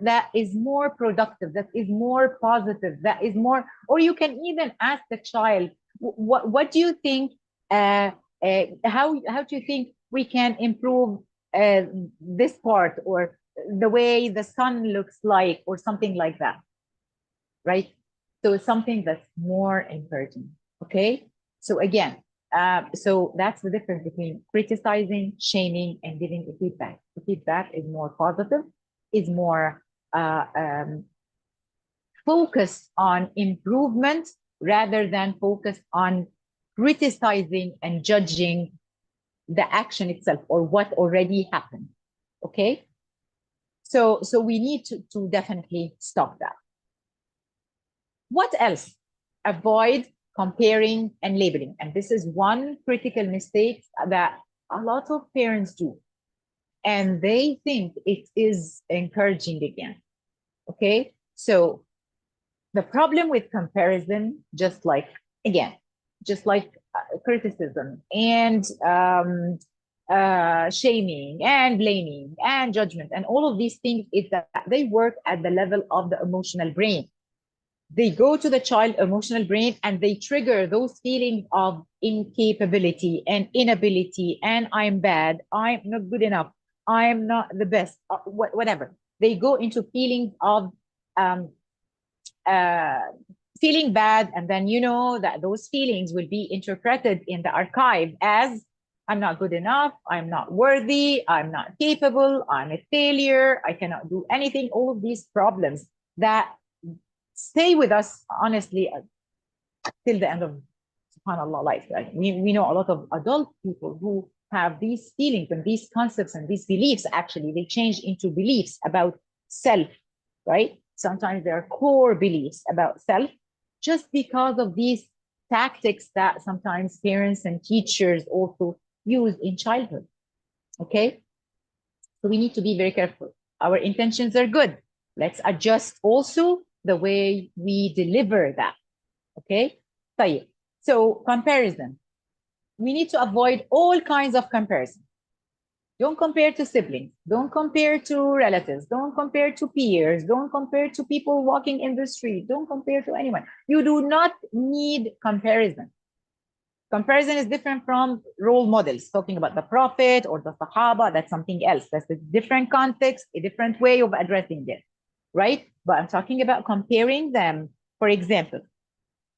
productive, that is more positive, that is more. Or you can even ask the child, what do you think, how do you think we can improve uh, this part, or the way the sun looks like, or something like that, right? So it's something that's more encouraging. Okay. So again, so that's the difference between criticizing, shaming, and giving a feedback. The feedback is more positive, is more focused on improvement rather than focused on criticizing and judging the action itself or what already happened. Okay. So we need to definitely stop that. What else? Avoid comparing and labeling. And this is one critical mistake that a lot of parents do. And they think it is encouraging again. Okay. So the problem with comparison, just like, again, just like criticism and shaming and blaming and judgment and all of these things, is that they work at the level of the emotional brain. They go to the child emotional brain and they trigger those feelings of incapability and inability, and I'm bad, I'm not good enough, I'm not the best, whatever. They go into feelings of um, uh, feeling bad, and then you know that those feelings will be interpreted in the archive as I'm not good enough, I'm not worthy, I'm not capable, I'm a failure, I cannot do anything. All of these problems that stay with us, honestly, till the end of, subhanallah, life. Right? We know a lot of adult people who have these feelings and these concepts and these beliefs. Actually, they change into beliefs about self, right? Sometimes there are core beliefs about self just because of these tactics that sometimes parents and teachers also use in childhood. Okay. So we need to be very careful. Our intentions are good. Let's adjust also the way we deliver that. Okay. So comparison. We need to avoid all kinds of comparison. Don't compare to siblings. Don't compare to relatives. Don't compare to peers. Don't compare to people walking in the street. Don't compare to anyone. You do not need comparison. Comparison is different from role models, talking about the Prophet or the Sahaba. That's something else. That's a different context, a different way of addressing it, right? But I'm talking about comparing them. For example,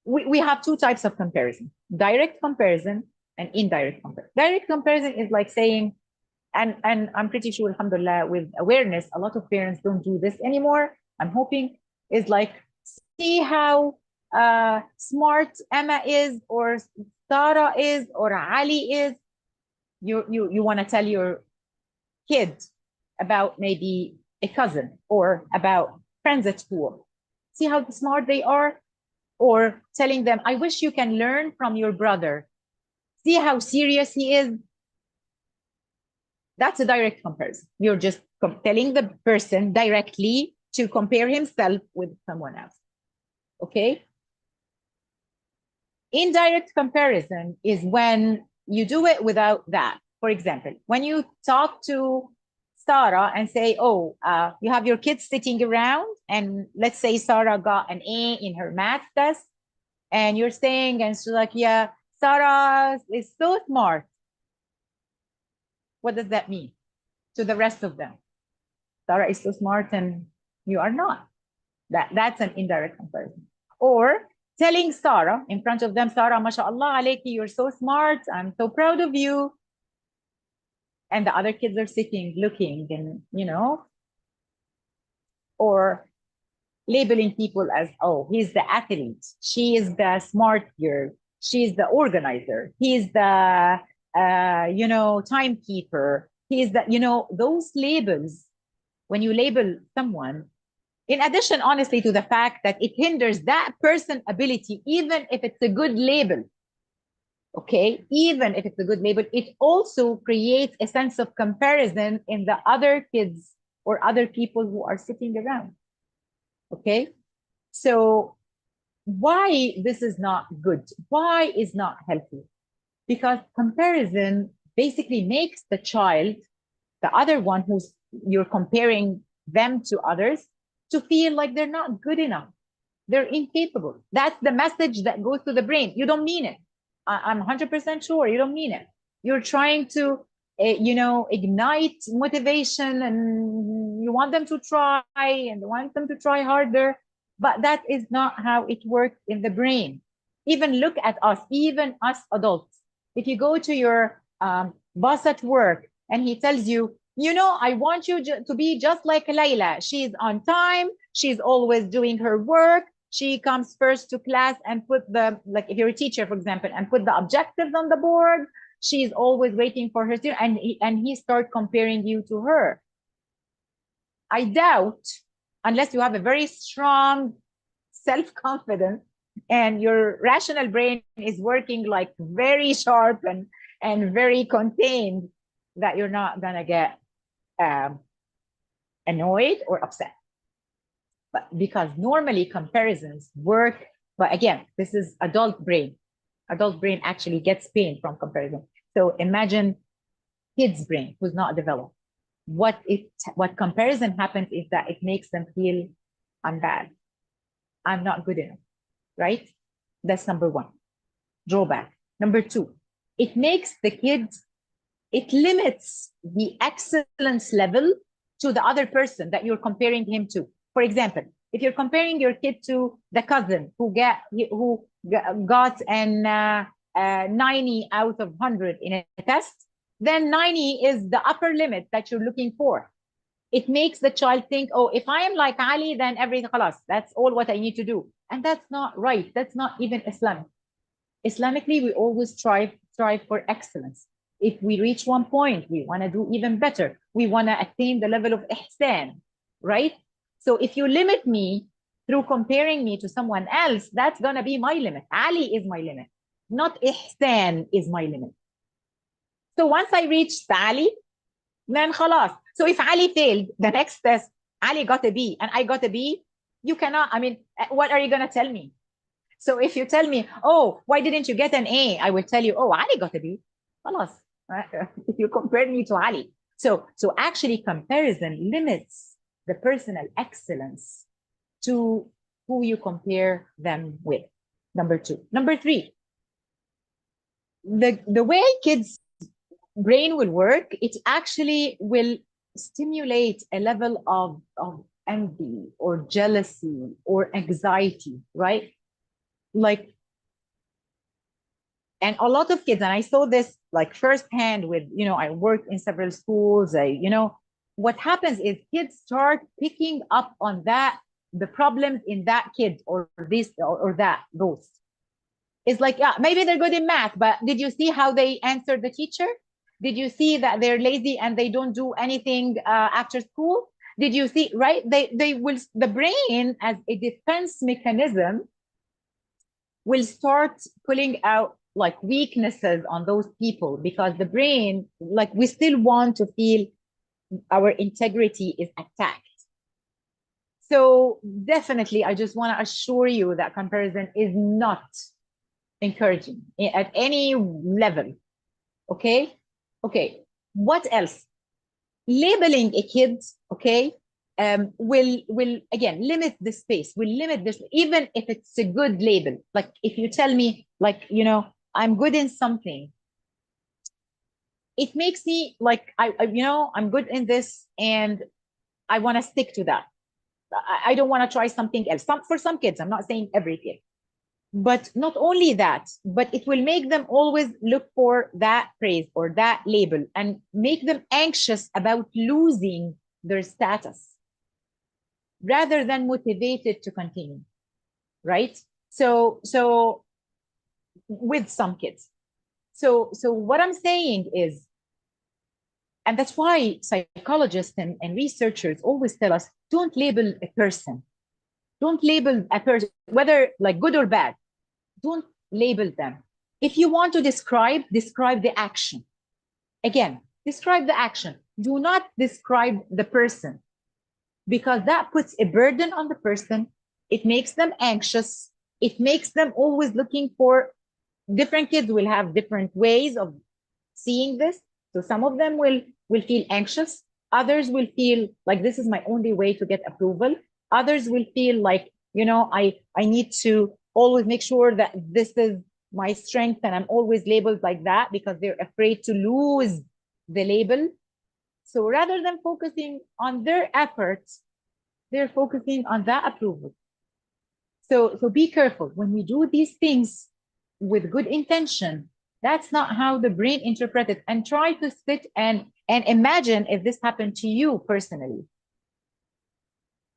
we have two types of comparison: direct comparison and indirect comparison. Direct comparison is like saying, and I'm pretty sure, alhamdulillah, with awareness, a lot of parents don't do this anymore. I'm hoping, is like, see how smart Emma is, or Sarah is, or Ali is. You want to tell your kid about maybe a cousin or about friends at school. See how smart they are, or telling them, I wish you can learn from your brother. See how serious he is. That's a direct comparison. You're just telling the person directly to compare himself with someone else. Okay. Indirect comparison is when you do it without that. For example, when you talk to Sarah and say, oh, you have your kids sitting around, and let's say Sarah got an A in her math test, and you're saying, and she's like, yeah, Sarah is so smart. What does that mean to the rest of them? Sarah is so smart and you are not. That's an indirect comparison. Or telling Sarah in front of them, Sarah, mashallah alayki, you're so smart, I'm so proud of you. And the other kids are sitting, looking, and, you know, or labeling people as, oh, he's the athlete, she is the smart girl, she's the organizer, he's the, timekeeper, he's the, those labels. When you label someone, in addition, honestly, to the fact that it hinders that person's ability, even if it's a good label, okay, even if it's a good label, it also creates a sense of comparison in the other kids or other people who are sitting around. Okay. So why this is not good? Why is not healthy? Because comparison basically makes the child, the other one who's you're comparing them to others, to feel like they're not good enough. They're incapable. That's the message that goes to the brain. You don't mean it. I'm 100% sure you don't mean it. You're trying to, ignite motivation, and you want them to try and you want them to try harder. But that is not how it works in the brain. Even look at us, even us adults. If you go to your boss at work and he tells you, I want you to be just like Layla. She's on time. She's always doing her work. She comes first to class and put like if you're a teacher, for example, and put the objectives on the board. She's always waiting for her turn, and he start comparing you to her. I doubt, unless you have a very strong self-confidence and your rational brain is working like very sharp and very contained, that you're not gonna get annoyed or upset. But because normally comparisons work, but again, this is adult brain. Adult brain actually gets pain from comparison. So imagine kid's brain who's not developed. What comparison happens is that it makes them feel, I'm bad. I'm not good enough, right? That's number one, drawback. Number two, it makes the kids, it limits the excellence level to the other person that you're comparing him to. For example, if you're comparing your kid to the cousin who got an 90 out of 100 in a test, then 90 is the upper limit that you're looking for. It makes the child think, oh, if I am like Ali, then everything, khalas, that's all what I need to do. And that's not right. That's not even Islamic. Islamically, we always strive for excellence. If we reach one point, we want to do even better. We want to attain the level of ihsan, right? So if you limit me through comparing me to someone else, that's going to be my limit. Ali is my limit, not ihsan is my limit. So once I reached Ali, then khalas. So if Ali failed the next test, Ali got a B and I got a B, you cannot, what are you going to tell me? So if you tell me, oh, why didn't you get an A? I will tell you, oh, Ali got a B. Khalas. If you compare me to Ali. So actually comparison limits the personal excellence to who you compare them with. Number two. Number three, the way kids' brain will work, it actually will stimulate a level of envy or jealousy or anxiety, right? Like, and a lot of kids, and I saw this like firsthand with, I worked in several schools, what happens is kids start picking up on the problems in that kid or this or that, those. It's like, yeah, maybe they're good in math, but did you see how they answered the teacher? Did you see that they're lazy and they don't do anything after school? Did you see, right? They will, the brain as a defense mechanism will start pulling out like weaknesses on those people, because the brain, like, we still want to feel our integrity is attacked. So definitely, I just want to assure you that comparison is not encouraging at any level. Okay. What else? Labeling a kid, okay, will again limit the space, will limit this, even if it's a good label. Like if you tell me, like, I'm good in something, it makes me like, I'm good in this and I want to stick to that. I don't want to try something else. For some kids, I'm not saying every kid. But not only that, but it will make them always look for that praise or that label and make them anxious about losing their status rather than motivated to continue, right? So with some kids. So what I'm saying is, and that's why psychologists and researchers always tell us, don't label a person. Don't label a person, whether like good or bad. Don't label them. If you want to describe the action. Again, describe the action. Do not describe the person, because that puts a burden on the person. It makes them anxious. It makes them always looking for, different kids will have different ways of seeing this. So some of them will feel anxious Others will feel like this is my only way to get approval. Others will feel like, I need to always make sure that this is my strength and I'm always labeled like that because they're afraid to lose the label. So rather than focusing on their efforts, they're focusing on that approval. So be careful when we do these things with good intention. That's not how the brain interprets it. And try to sit and imagine if this happened to you personally.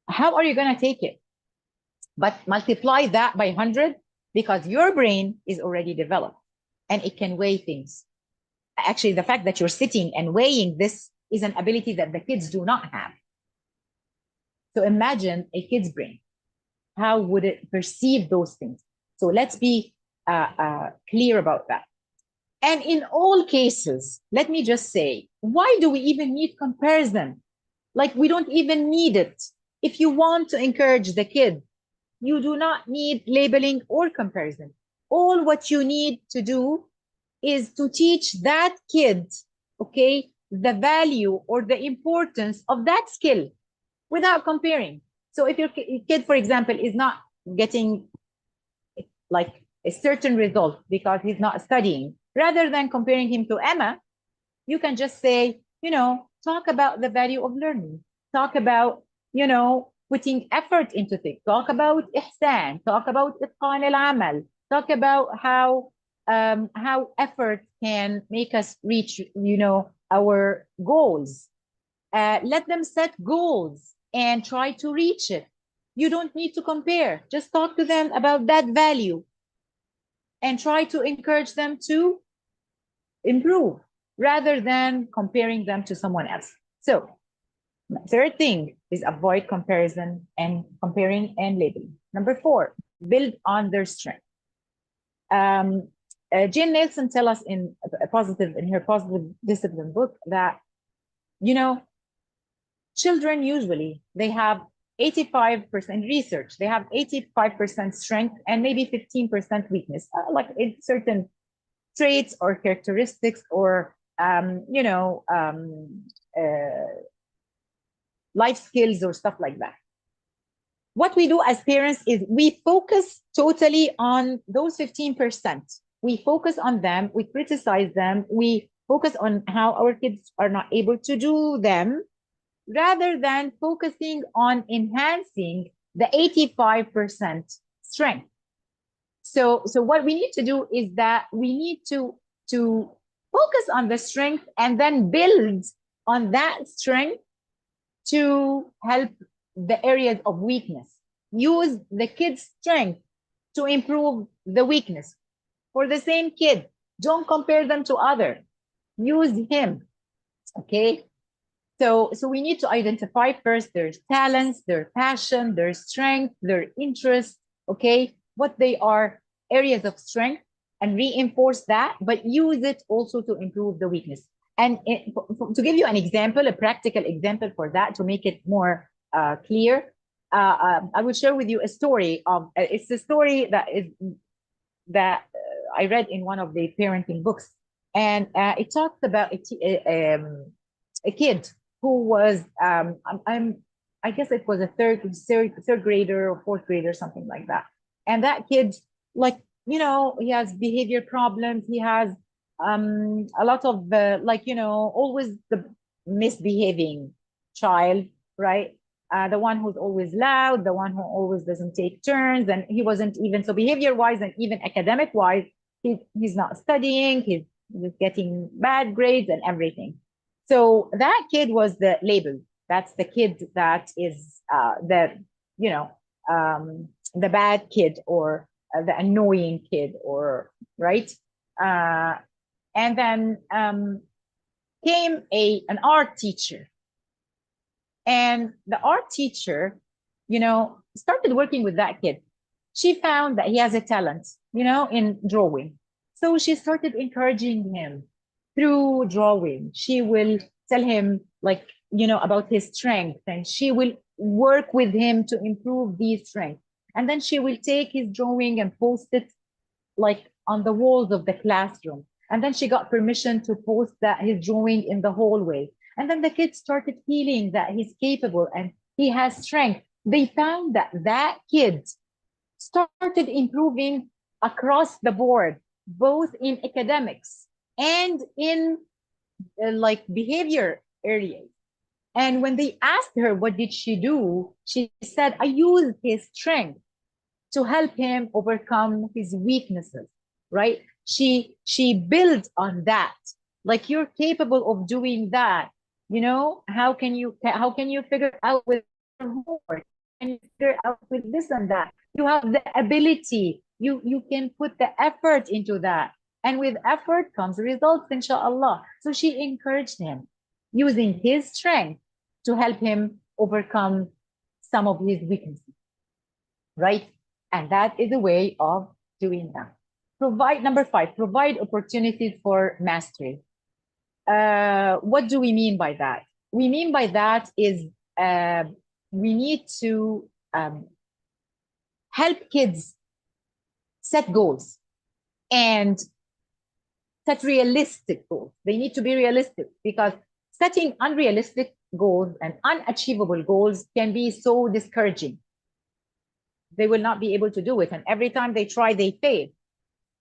How are you going to take it? But multiply that by 100 because your brain is already developed and it can weigh things. Actually, the fact that you're sitting and weighing this is an ability that the kids do not have. So imagine a kid's brain. How would it perceive those things? So let's be clear about that. And in all cases, let me just say, why do we even need comparison? Like, we don't even need it. If you want to encourage the kid, you do not need labeling or comparison. All what you need to do is to teach that kid, okay, the value or the importance of that skill without comparing. So if your kid, for example, is not getting like a certain result because he's not studying, rather than comparing him to Emma, you can just say, talk about the value of learning. Talk about, putting effort into things. Talk about ihsan. Talk about itqan al-amal. Talk about how effort can make us reach, our goals. Let them set goals and try to reach it. You don't need to compare. Just talk to them about that value and try to encourage them to improve rather than comparing them to someone else. So, third thing is avoid comparison and comparing and labeling. Number 4, build on their strength. Jane Nelson tells us in her Positive Discipline book that, children usually, they have 85% research. They have 85% strength and maybe 15% weakness, like in certain traits or characteristics or, life skills or stuff like that. What we do as parents is we focus totally on those 15%. We focus on them, we criticize them, we focus on how our kids are not able to do them, rather than focusing on enhancing the 85% strength. So what we need to do is that we need to focus on the strength and then build on that strength to help the areas of weakness. Use the kid's strength to improve the weakness. For the same kid, don't compare them to others. Use him, okay? So we need to identify first their talents, their passion, their strength, their interests, okay? What they are, areas of strength, and reinforce that, but use it also to improve the weakness. And to give you an example, a practical example for that, to make it more clear, I will share with you a story of, it's a story that I read in one of the parenting books. And it talks about a kid who was, I guess it was a third grader or fourth grader, something like that. And that kid, like, he has behavior problems. He has a lot of always the misbehaving child, right? The one who's always loud, the one who always doesn't take turns, and he wasn't even, so behavior-wise and even academic-wise, he's not studying, he's getting bad grades and everything. So that kid was the label. That's the kid that is the bad kid, or the annoying kid, or right. And then came an art teacher, and the art teacher, started working with that kid. She found that he has a talent, in drawing. So she started encouraging him through drawing. She will tell him, like, about his strength, and she will work with him to improve these strengths. And then she will take his drawing and post it like on the walls of the classroom. And then she got permission to post his drawing in the hallway. And then the kid started feeling that he's capable and he has strength. They found that that kid started improving across the board, both in academics and in like behavior areas. And when they asked her, what did she do? She said, I used his strength to help him overcome his weaknesses, right? She built on that. Like, you're capable of doing that. You know, how can you figure out with homework? Can you figure out with this and that? You have the ability. You can put the effort into that. And with effort comes results, inshallah. So she encouraged him using his strength to help him overcome some of his weaknesses, right? And that is a way of doing that. Number 5, provide opportunities for mastery. What do we mean by that? We mean by that is we need to help kids set goals and set realistic goals. They need to be realistic, because setting unrealistic goals and unachievable goals can be so discouraging. They will not be able to do it. And every time they try, they fail.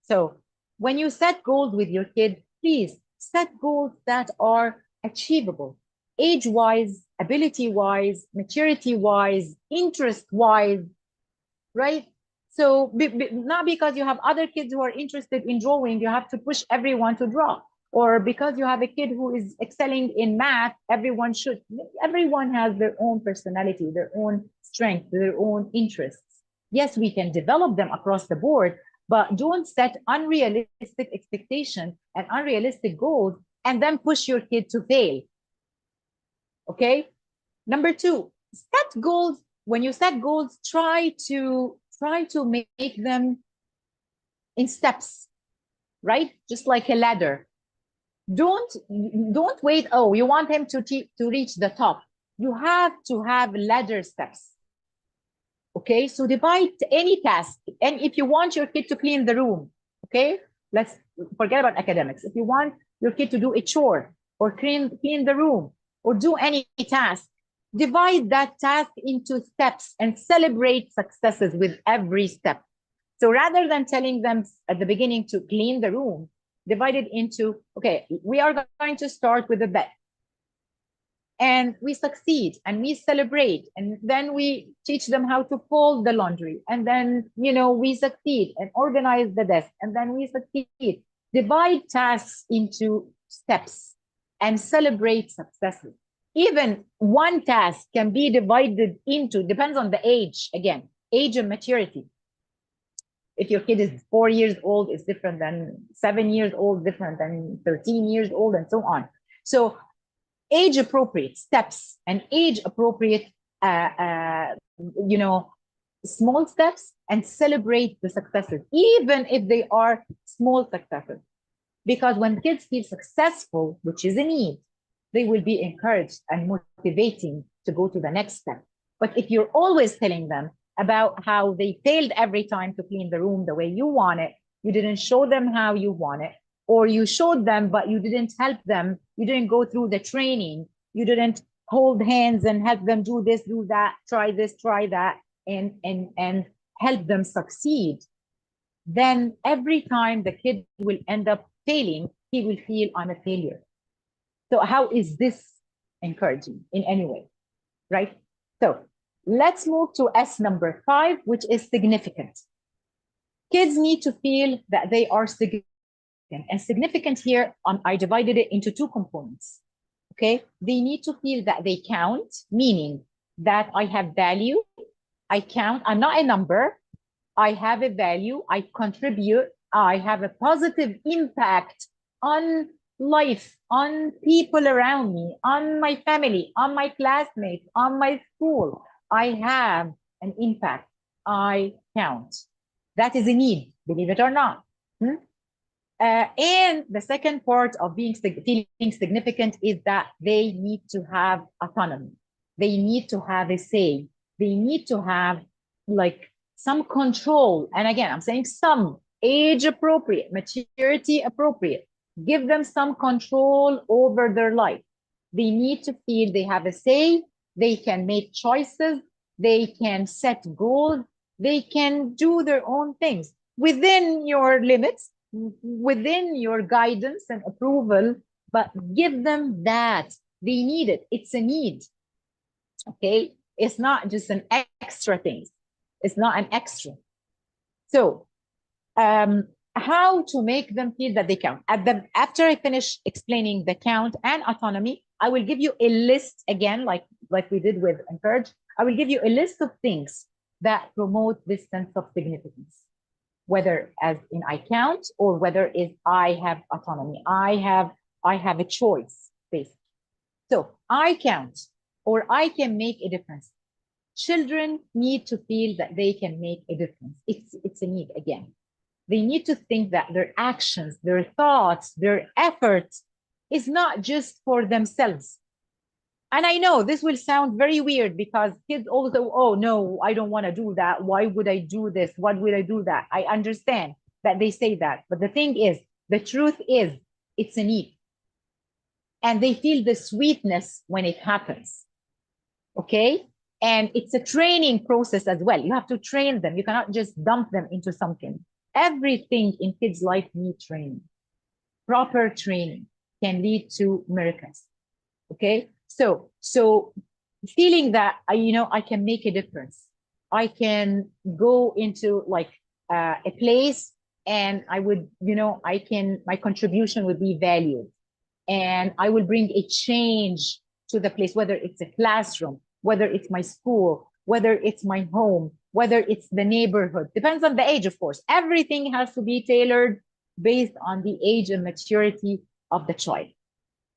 So when you set goals with your kid, please set goals that are achievable, age-wise, ability-wise, maturity-wise, interest-wise, right? So not because you have other kids who are interested in drawing, you have to push everyone to draw. Or because you have a kid who is excelling in math, everyone should. Everyone has their own personality, their own strength, their own interests. Yes, we can develop them across the board, but don't set unrealistic expectations and unrealistic goals and then push your kid to fail. Okay? Number 2, set goals. When you set goals, try to make them in steps, right? Just like a ladder. Don't wait. Oh, you want him to reach the top. You have to have ladder steps. Okay, so divide any task. And if you want your kid to clean the room, okay, let's forget about academics. If you want your kid to do a chore or clean the room or do any task, divide that task into steps and celebrate successes with every step. So rather than telling them at the beginning to clean the room, divide it into, okay, we are going to start with a bed. And we succeed and we celebrate, and then we teach them how to fold the laundry, and then we succeed and organize the desk, and then we succeed. Divide tasks into steps and celebrate successes. Even one task can be divided into, depends on the age, again, age and maturity. If your kid is 4 years old, it's different than 7 years old, different than 13 years old, and so on. So age appropriate steps and age appropriate small steps, and celebrate the successes, even if they are small successes. Because when kids feel successful, which is a need, they will be encouraged and motivating to go to the next step. But if you're always telling them about how they failed every time to clean the room the way you want it, you didn't show them how you want it, or you showed them, but you didn't help them, you didn't go through the training, you didn't hold hands and help them do this, do that, try this, try that, and help them succeed, then every time the kid will end up failing, he will feel I'm a failure. So how is this encouraging in any way, right? So let's move to S number 5, which is significant. Kids need to feel that they are significant. And significant here, I divided it into 2 components. Okay, they need to feel that they count, meaning that I have value, I count, I'm not a number, I have a value, I contribute, I have a positive impact on life, on people around me, on my family, on my classmates, on my school. I have an impact, I count. That is a need, believe it or not. And the second part of feeling significant is that they need to have autonomy. They need to have a say. They need to have like some control. And again, I'm saying some, age appropriate, maturity appropriate. Give them some control over their life. They need to feel they have a say, they can make choices, they can set goals, they can do their own things within your limits, within your guidance and approval, but give them that. They need it. It's a need. Okay. It's not just an extra thing. It's not an extra. So, how to make them feel that they count. After I finish explaining the count and autonomy, I will give you a list again, like we did with encourage. I will give you a list of things that promote this sense of significance, whether as in I count or whether is I have autonomy. I have a choice, basically. So I count or I can make a difference. Children need to feel that they can make a difference. It's a need again. They need to think that their actions, their thoughts, their efforts is not just for themselves. And I know this will sound very weird because kids also, oh no, I don't want to do that. Why would I do this? What would I do that? I understand that they say that. But the thing is, the truth is, it's a need. And they feel the sweetness when it happens. Okay? And it's a training process as well. You have to train them. You cannot just dump them into something. Everything in kids' life needs training. Proper training can lead to miracles. Okay, so feeling that I can make a difference. I can go into like a place, and I would my contribution would be valued, and I will bring a change to the place, whether it's a classroom, whether it's my school, whether it's my home, whether it's the neighborhood. Depends on the age, of course. Everything has to be tailored based on the age and maturity of the child.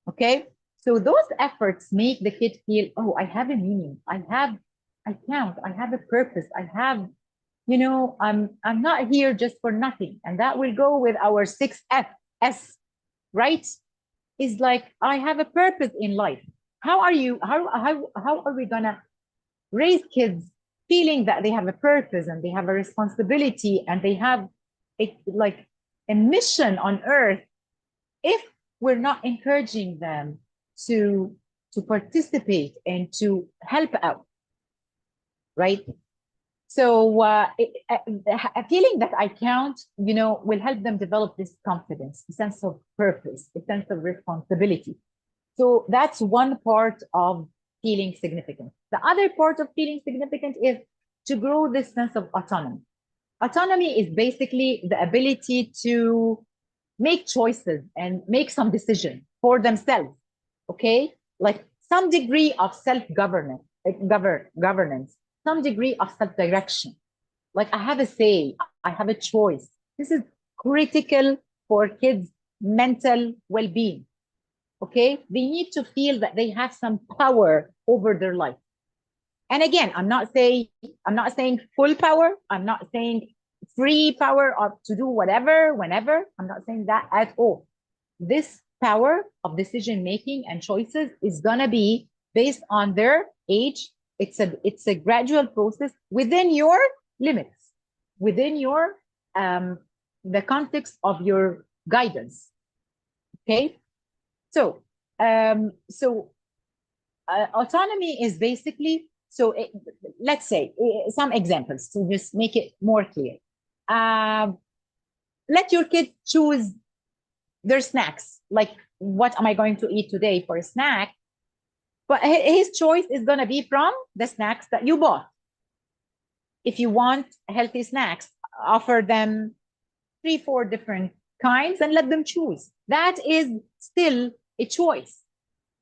Okay, so those efforts make the kid feel, oh, I have a meaning. I count. I have a purpose. I'm not here just for nothing. And that will go with our 6S, right? Is like, I have a purpose in life. How are we gonna raise kids feeling that they have a purpose and they have a responsibility and they have a mission on earth if we're not encouraging them to participate and to help out, right? So a feeling that I count, will help them develop this confidence, a sense of purpose, a sense of responsibility. So that's one part of feeling significant. The other part of feeling significant is to grow this sense of autonomy. Autonomy is basically the ability to make choices and make some decision for themselves. Okay, like some degree of self-governance, governance, some degree of self-direction. Like I have a say, I have a choice. This is critical for kids' mental well-being. Okay, they need to feel that they have some power over their life. And again, I'm not saying full power. I'm not saying free power to do whatever, whenever. I'm not saying that at all. This power of decision making and choices is gonna be based on their age. It's a gradual process within your limits, within your the context of your guidance. Okay, so autonomy is basically, let's say some examples to just make it more clear. Let your kid choose their snacks. Like, what am I going to eat today for a snack? But his choice is going to be from the snacks that you bought. If you want healthy snacks, offer them 3-4 different kinds and let them choose. That is still a choice.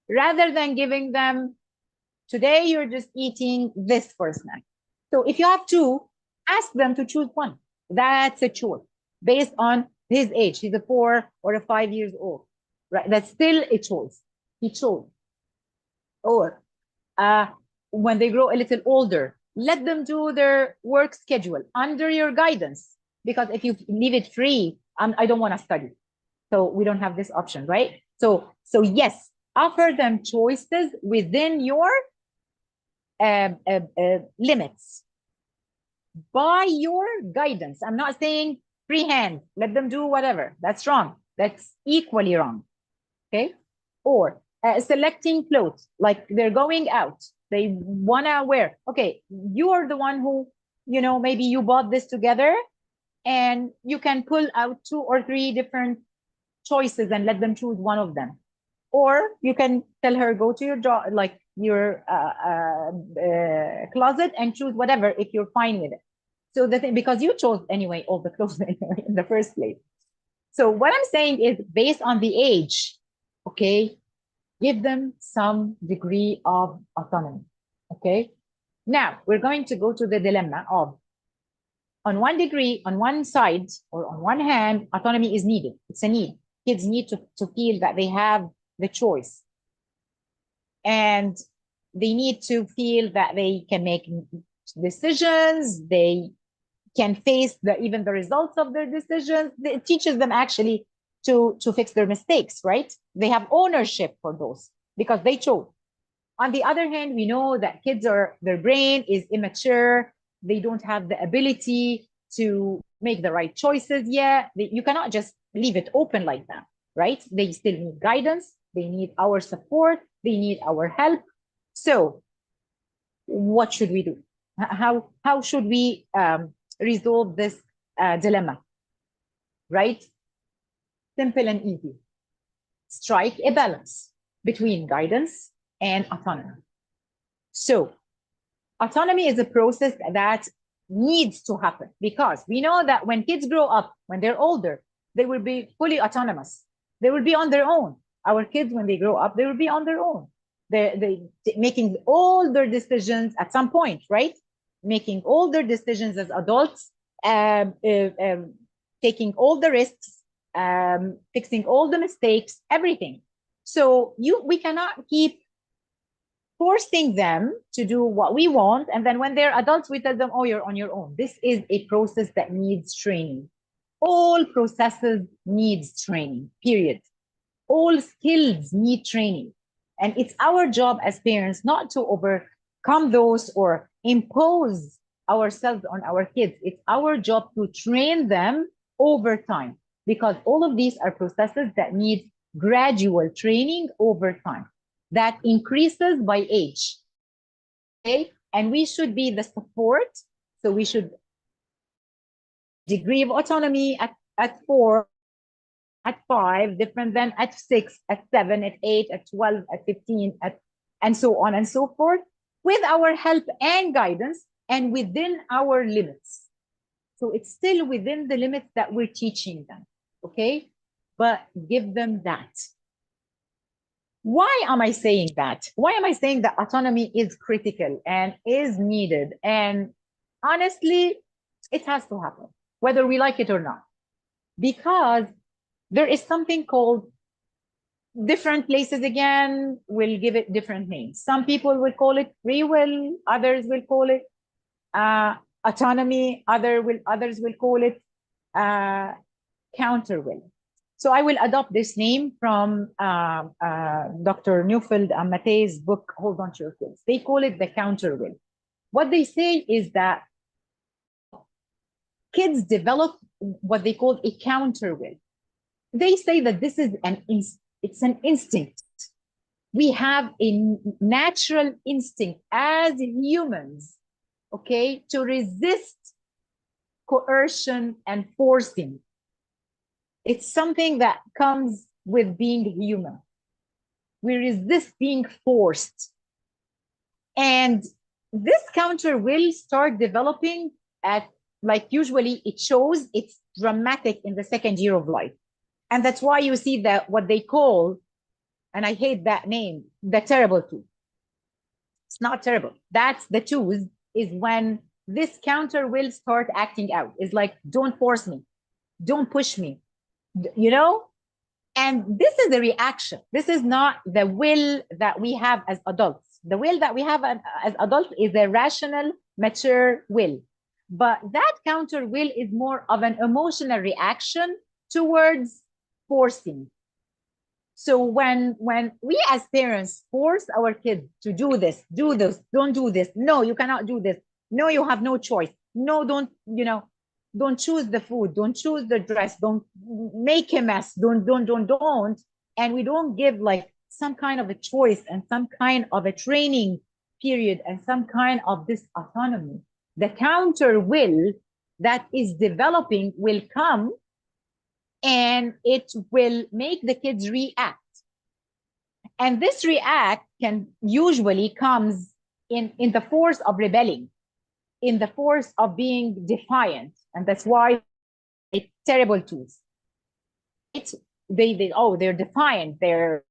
Rather than giving them, today you're just eating this for a snack. So if you have two, ask them to choose one. That's a choice based on his age. He's a 4 or a 5 years old, right? That's still a choice. He chose. Or when they grow a little older, let them do their work schedule under your guidance. Because if you leave it free, I don't want to study. So we don't have this option, right? So yes, offer them choices within your limits by your guidance. I'm not saying free hand, let them do whatever. That's wrong. That's equally wrong. Okay. Or selecting clothes, like they're going out, they wanna wear. Okay, you are the one who, maybe you bought this together, and you can pull out 2 or 3 different choices and let them choose one of them. Or you can tell her, go to your closet and choose whatever if you're fine with it. So the thing, because you chose anyway all the clothes in the first place. So what I'm saying is, based on the age, okay, give them some degree of autonomy. Okay. Now we're going to go to the dilemma of, on one side, or on one hand, autonomy is needed. It's a need. Kids need to feel that they have the choice. And they need to feel that they can make decisions. They can face even the results of their decisions. It teaches them actually to fix their mistakes, right? They have ownership for those because they chose. On the other hand, we know that their brain is immature. They don't have the ability to make the right choices yet. You cannot just leave it open like that, right? They still need guidance. They need our support. They need our help. So what should we do? How should we resolve this dilemma, right? Simple and easy. Strike a balance between guidance and autonomy. So autonomy is a process that needs to happen, because we know that when kids grow up, when they're older, they will be fully autonomous. They will be on their own. Our kids, when they grow up, they will be on their own. They're making all their decisions at some point, right? Making all their decisions as adults, taking all the risks, fixing all the mistakes, everything. So we cannot keep forcing them to do what we want, and then when they're adults, we tell them, oh, you're on your own. This is a process that needs training. All processes needs training, period. All skills need training. And it's our job as parents not to overcome those or impose ourselves on our kids. It's our job to train them over time, because all of these are processes that need gradual training over time that increases by age. Okay, and we should be the support. So we should degree of autonomy at 4, at 5, different than at 6, at 7, at 8, at 12, at 15, and so on and so forth, with our help and guidance and within our limits. So it's still within the limits that we're teaching them, okay? But give them that. Why am I saying that? Why am I saying that autonomy is critical and is needed? And honestly, it has to happen, whether we like it or not. Because there is something called, different places again will give it different names. Some people will call it free will, others will call it autonomy, others will call it counter will. So I will adopt this name from Dr. Neufeld and Matei's book, Hold On to Your Kids. They call it the counter will. What they say is that kids develop what they call a counter will. They say that this is it's an instinct. We have a natural instinct as humans, okay, to resist coercion and forcing. It's something that comes with being human. We resist being forced. And this counter will start developing usually it shows it's dramatic in the second year of life. And that's why you see that what they call, and I hate that name, the terrible two. It's not terrible. That's the twos, is when this counter will start acting out. It's like, don't force me. Don't push me. And this is the reaction. This is not the will that we have as adults. The will that we have as adults is a rational, mature will. But that counter will is more of an emotional reaction towards forcing. So when we as parents force our kids to do this, don't do this. No, you cannot do this. No, you have no choice. No, don't choose the food. Don't choose the dress. Don't make a mess. Don't. And we don't give some kind of a choice and some kind of a training period and some kind of this autonomy, the counter will that is developing will come, and it will make the kids react. And this react can usually comes in the force of rebelling, in the force of being defiant. And that's why it's terrible tools. They're defiant. They're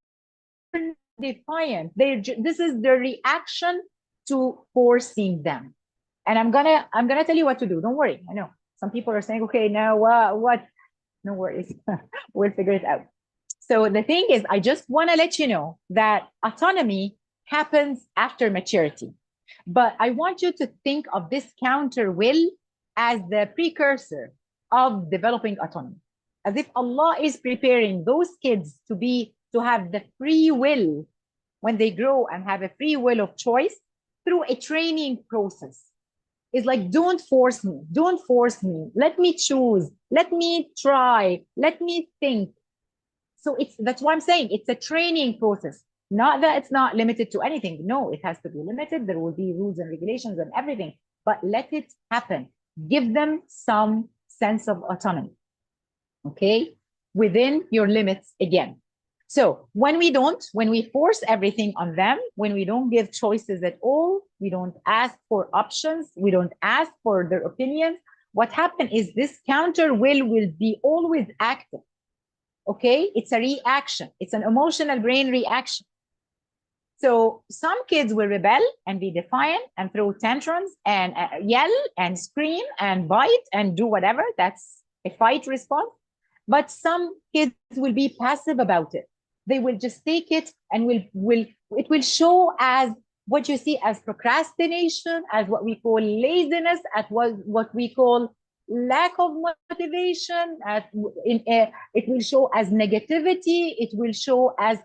defiant. This is the reaction to forcing them. And I'm gonna tell you what to do. Don't worry. I know some people are saying, okay, now what? No worries. We'll figure it out. So the thing is, I just want to let you know that autonomy happens after maturity. But I want you to think of this counter will as the precursor of developing autonomy, as if Allah is preparing those kids to have the free will when they grow and have a free will of choice through a training process. It's like, don't force me. Don't force me. Let me choose. Let me try. Let me think. So that's why I'm saying it's a training process. Not that it's not limited to anything. No, it has to be limited. There will be rules and regulations and everything, but let it happen. Give them some sense of autonomy, okay? Within your limits again. So when we force everything on them, when we don't give choices at all, we don't ask for options, we don't ask for their opinions, what happens is this counter will be always active. Okay, it's a reaction. It's an emotional brain reaction. So some kids will rebel and be defiant and throw tantrums and yell and scream and bite and do whatever. That's a fight response. But some kids will be passive about it. They will just take it and it will show as what you see as procrastination, as what we call laziness, as what we call lack of motivation. It will show as negativity. It will show as,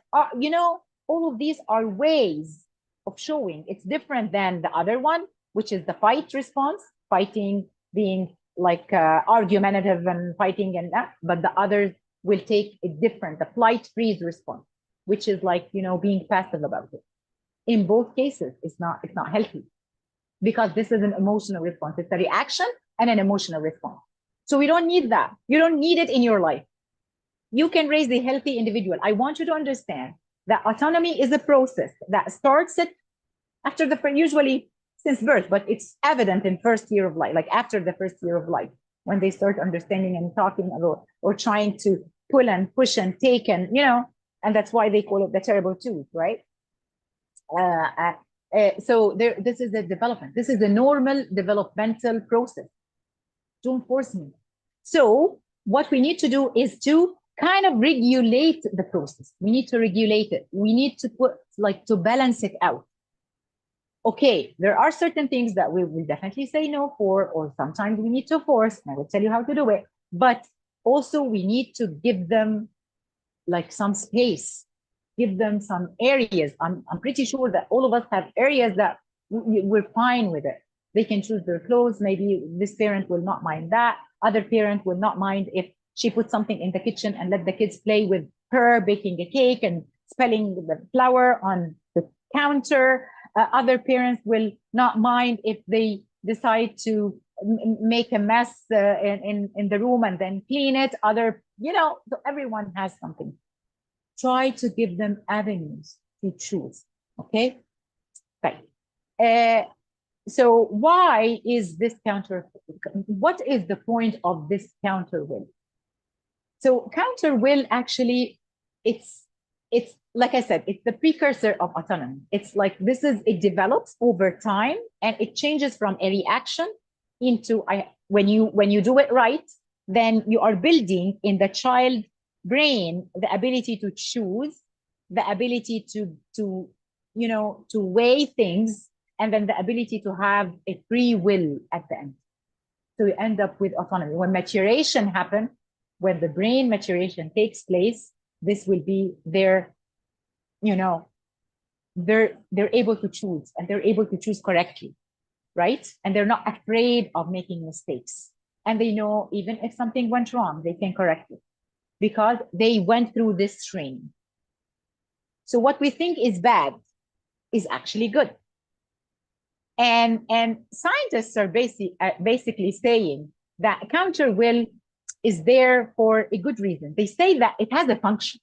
all of these are ways of showing. It's different than the other one, which is the fight response, fighting, being like argumentative and fighting and that. But the others will take a different, the flight freeze response, which is like, being passive about it. In both cases, it's not healthy, because this is an emotional response. It's a reaction and an emotional response. So we don't need that. You don't need it in your life. You can raise a healthy individual. I want you to understand that autonomy is a process that starts usually since birth, but it's evident in first year of life, like after the first year of life, when they start understanding and talking or trying to pull and push and take and, and that's why they call it the terrible twos, right? So this is a development. This is a normal developmental process. Don't force me. So what we need to do is to kind of regulate the process. We need to regulate it. We need to balance it out. Okay, there are certain things that we will definitely say no for, or sometimes we need to force, and I will tell you how to do it. But also we need to give them like some space, give them some areas. I'm pretty sure that all of us have areas that we're fine with it. They can choose their clothes. Maybe this parent will not mind that. Other parent will not mind if she puts something in the kitchen and let the kids play with her baking a cake and spilling the flour on the counter. Other parents will not mind if they decide to make a mess in the room and then clean it. So everyone has something. Try to give them avenues to choose. Okay, right. So why is this counter? What is the point of this counter will? So counter will actually, it's like I said, it's the precursor of autonomy. It's like it develops over time, and it changes from a reaction into when you do it right, then you are building in the child brain the ability to choose, the ability to weigh things, and then the ability to have a free will at the end. So you end up with autonomy. When maturation happens, when the brain maturation takes place, this will be they're able to choose, and they're able to choose correctly, right? And they're not afraid of making mistakes. And they know even if something went wrong, they can correct it because they went through this training. So what we think is bad is actually good. And scientists are basically saying that counter will is there for a good reason. They say that it has a function.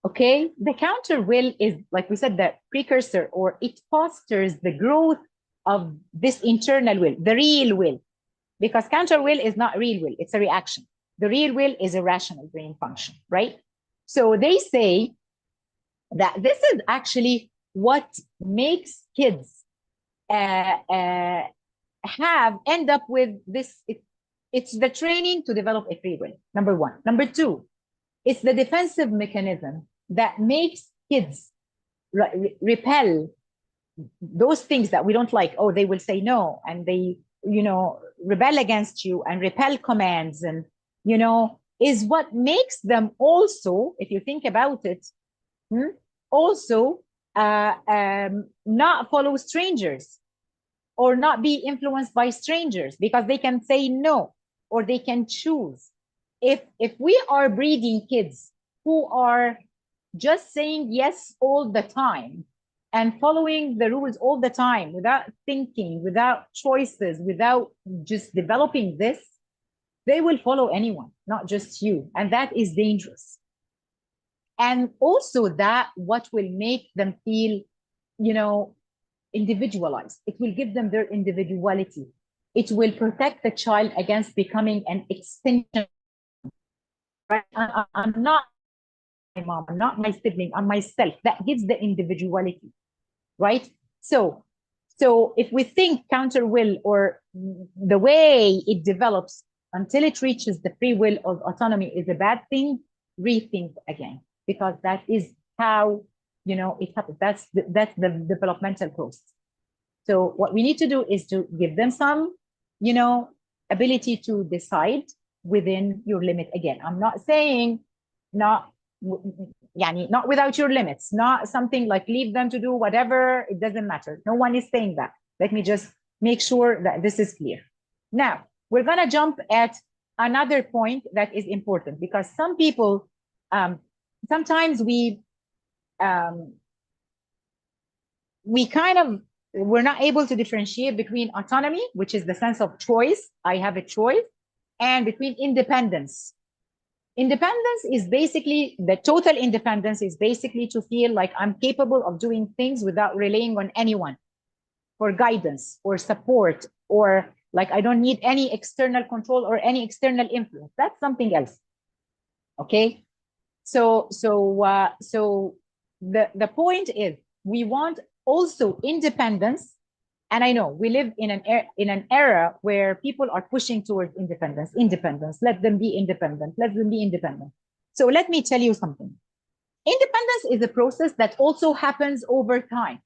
Okay, the counter will is, like we said, the precursor, or it fosters the growth of this internal will, the real will, because counter will is not real will, it's a reaction. The real will is a rational brain function, right? So they say that this is actually what makes kids end up with this. It's the training to develop a free will, number one. Number two, it's the defensive mechanism that makes kids repel those things that we don't like. Oh, they will say no, and they, rebel against you and repel commands, and, is what makes them also, if you think about it, also not follow strangers or not be influenced by strangers, because they can say no or they can choose. If we are breeding kids who are just saying yes all the time and following the rules all the time without thinking, without choices, without just developing this, they will follow anyone, not just you. And that is dangerous. And also that what will make them feel, individualized. It will give them their individuality. It will protect the child against becoming an extension. Right? I'm not my mom, I'm not my sibling, I'm myself. That gives the individuality, right? So if we think counter will, or the way it develops until it reaches the free will of autonomy, is a bad thing, rethink again, because that is how it happens. That's the developmental process. So what we need to do is to give them some, ability to decide within your limit. Again, I'm not saying not without your limits, not something like leave them to do whatever, it doesn't matter. No one is saying that. Let me just make sure that this is clear. Now, we're going to jump at another point that is important, because some people, sometimes we're not able to differentiate between autonomy, which is the sense of choice, I have a choice, and between independence. Independence is basically, the total independence is basically to feel like I'm capable of doing things without relying on anyone for guidance or support, or like I don't need any external control or any external influence. That's something else. Okay. So the point is, we want also independence. And I know we live in an era where people are pushing towards independence. Let them be independent. So let me tell you something. Independence is a process that also happens over time.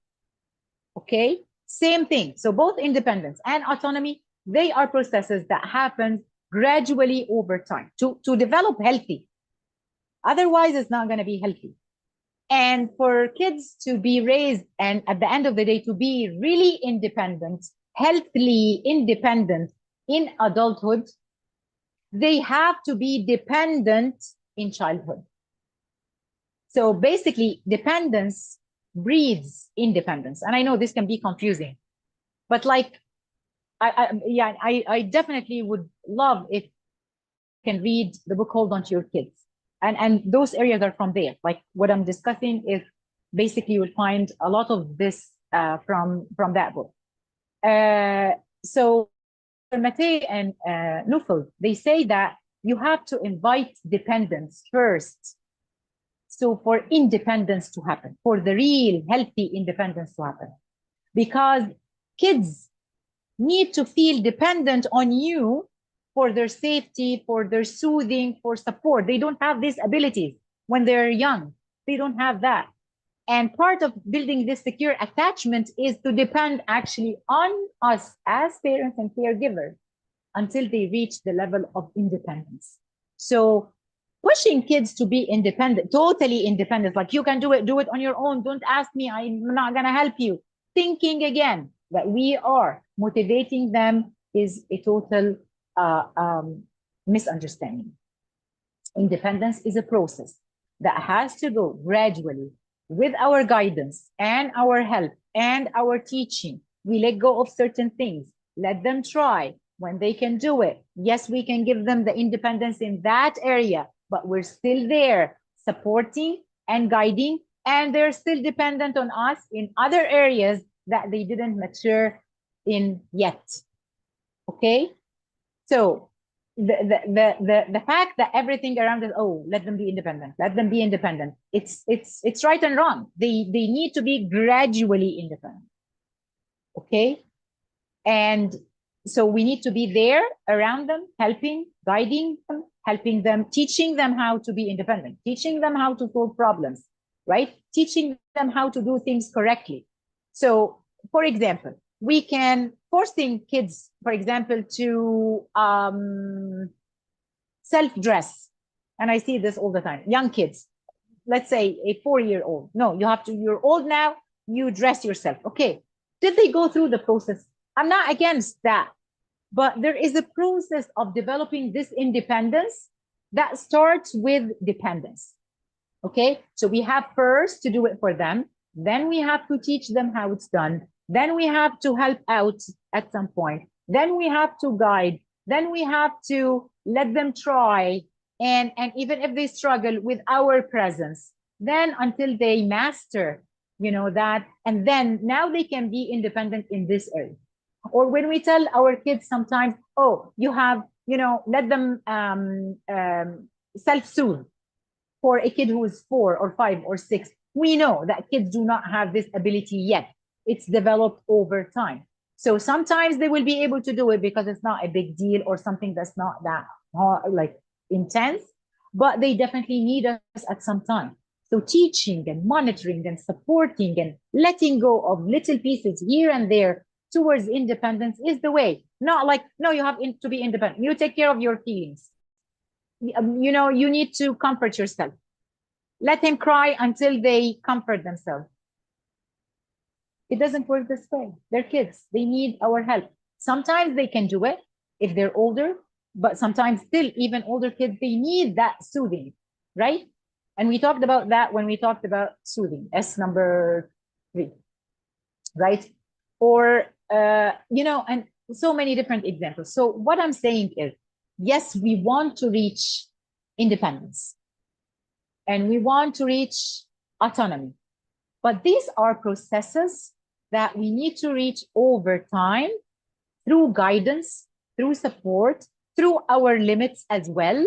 Okay, same thing. So both independence and autonomy, they are processes that happen gradually over time to develop healthy. Otherwise, it's not going to be healthy. And for kids to be raised and at the end of the day to be really independent, healthily independent in adulthood, they have to be dependent in childhood. So basically, dependence breeds independence. And I know this can be confusing, but like, I definitely would love if you can read the book Hold On to Your Kids. And those areas are from there. Like what I'm discussing is basically, you will find a lot of this from that book. So Matei and Nufel, they say that you have to invite dependence first. So for independence to happen, for the real healthy independence to happen, because kids need to feel dependent on you for their safety, for their soothing, for support. They don't have these abilities when they're young. They don't have that. And part of building this secure attachment is to depend actually on us as parents and caregivers until they reach the level of independence. So pushing kids to be independent, totally independent, like you can do it on your own. Don't ask me, I'm not going to help you. Thinking again that we are motivating them is a total misunderstanding. Independence is a process that has to go gradually with our guidance and our help and our teaching, we let go of certain things, let them try. When they can do it, yes, we can give them the independence in that area, but we're still there supporting and guiding, and they're still dependent on us in other areas that they didn't mature in yet. Okay? So the fact that everything around us, oh, let them be independent, let them be independent, it's right and wrong. They need to be gradually independent. Okay? And so we need to be there around them, helping, guiding them, helping them, teaching them how to be independent, teaching them how to solve problems, right? Teaching them how to do things correctly. So, for example, we can forcing kids, for example, to self-dress. And I see this all the time. Young kids, let's say a 4-year-old. No, you have to, you're old now, you dress yourself. Okay. Did they go through the process? I'm not against that. But there is a process of developing this independence that starts with dependence. Okay. So we have first to do it for them. Then we have to teach them how it's done. Then we have to help out at some point. Then we have to guide. Then we have to let them try. And even if they struggle with our presence, then until they master, that, and then now they can be independent in this area. Or when we tell our kids sometimes, oh, you have, let them self-soothe. For a kid who is 4 or 5 or 6, we know that kids do not have this ability yet. It's developed over time. So sometimes they will be able to do it because it's not a big deal or something that's not that like intense, but they definitely need us at some time. So teaching and monitoring and supporting and letting go of little pieces here and there towards independence is the way. Not like, no, you have to be independent. You take care of your feelings. You need to comfort yourself. Let him cry until they comfort themselves. It doesn't work this way. They're kids. They need our help. Sometimes they can do it if they're older, but sometimes still, even older kids, they need that soothing, right? And we talked about that when we talked about soothing, S number 3, right? Or, and so many different examples. So what I'm saying is, yes, we want to reach independence and we want to reach autonomy, but these are processes that we need to reach over time through guidance, through support, through our limits as well,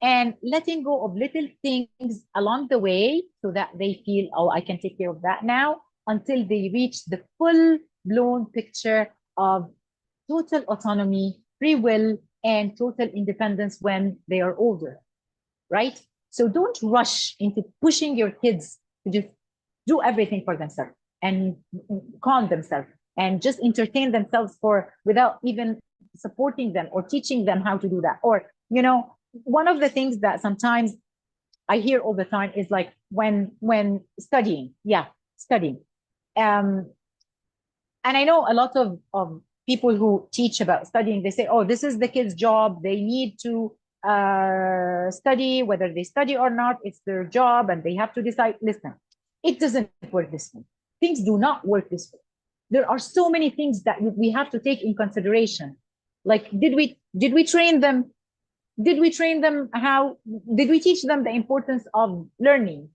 and letting go of little things along the way so that they feel, oh, I can take care of that now, until they reach the full-blown picture of total autonomy, free will, and total independence when they are older, right? So don't rush into pushing your kids to just do everything for themselves and calm themselves and just entertain themselves without even supporting them or teaching them how to do that. Or, one of the things that sometimes I hear all the time is like when studying. And I know a lot of people who teach about studying, they say, oh, this is the kid's job. They need to study, whether they study or not, it's their job and they have to decide. Listen, it doesn't work this way. Things do not work this way. There are so many things that we have to take in consideration. Like, did we train them? Did we train them did we teach them the importance of learning?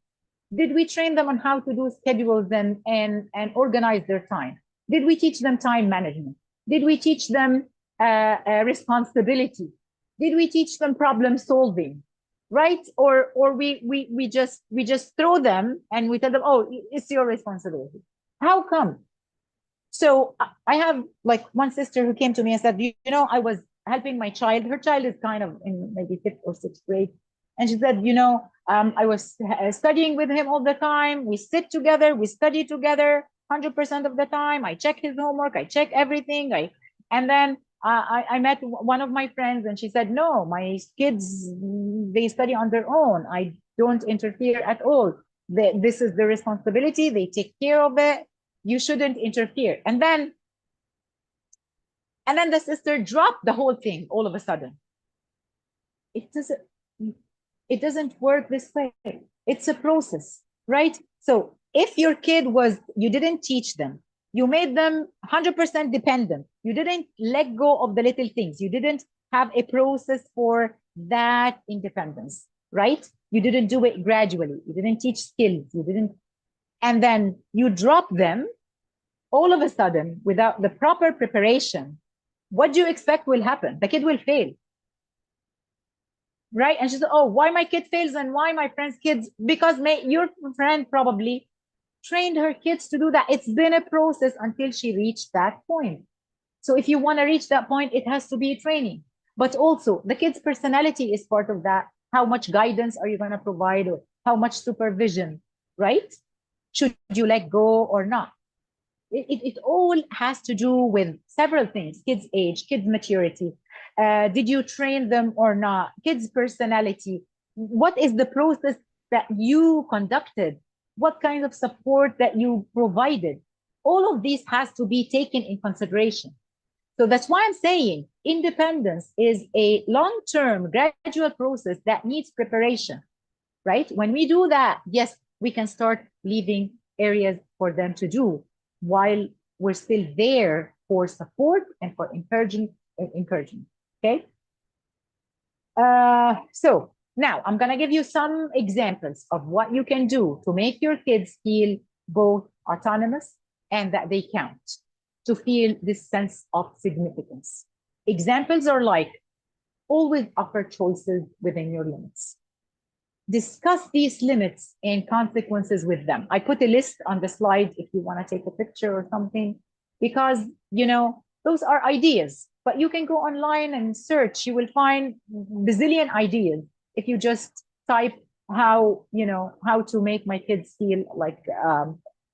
Did we train them on how to do schedules and organize their time? Did we teach them time management? Did we teach them responsibility? Did we teach them problem solving? Right? Or we just throw them and we tell them, oh, it's your responsibility. How come? So I have like one sister who came to me and said, I was helping my child. Her child is kind of in maybe 5th or 6th grade. And she said, I was studying with him all the time. We sit together, we study together 100% of the time. I check his homework, I check everything. And then I met one of my friends and she said, no, my kids, they study on their own. I don't interfere at all. This is the responsibility. They take care of it. You shouldn't interfere. And then the sister dropped the whole thing all of a sudden. It doesn't work this way. It's a process, right? So if your kid was, you didn't teach them, you made them 100% dependent, you didn't let go of the little things, you didn't have a process for that independence, right? You didn't do it gradually, you didn't teach skills, you didn't, and then you drop them all of a sudden without the proper preparation, what do you expect will happen? The kid will fail, right? And she said, oh, why my kid fails and why my friend's kids? Because your friend probably trained her kids to do that. It's been a process until she reached that point. So if you want to reach that point, it has to be training. But also, the kid's personality is part of that. How much guidance are you going to provide? Or how much supervision, right? Should you let go or not? It all has to do with several things: kids' age, kids' maturity. Did you train them or not? Kids' personality. What is the process that you conducted? What kind of support that you provided? All of these has to be taken in consideration. So that's why I'm saying independence is a long-term, gradual process that needs preparation, right? When we do that, yes, we can start leaving areas for them to do while we're still there for support and for encouraging. Okay. So now I'm going to give you some examples of what you can do to make your kids feel both autonomous and that they count, to feel this sense of significance. Examples are like, always offer choices within your limits. Discuss these limits and consequences with them. I put a list on the slide if you want to take a picture or something, because, those are ideas, but you can go online and search. You will find bazillion ideas if you just type how to make my kids feel like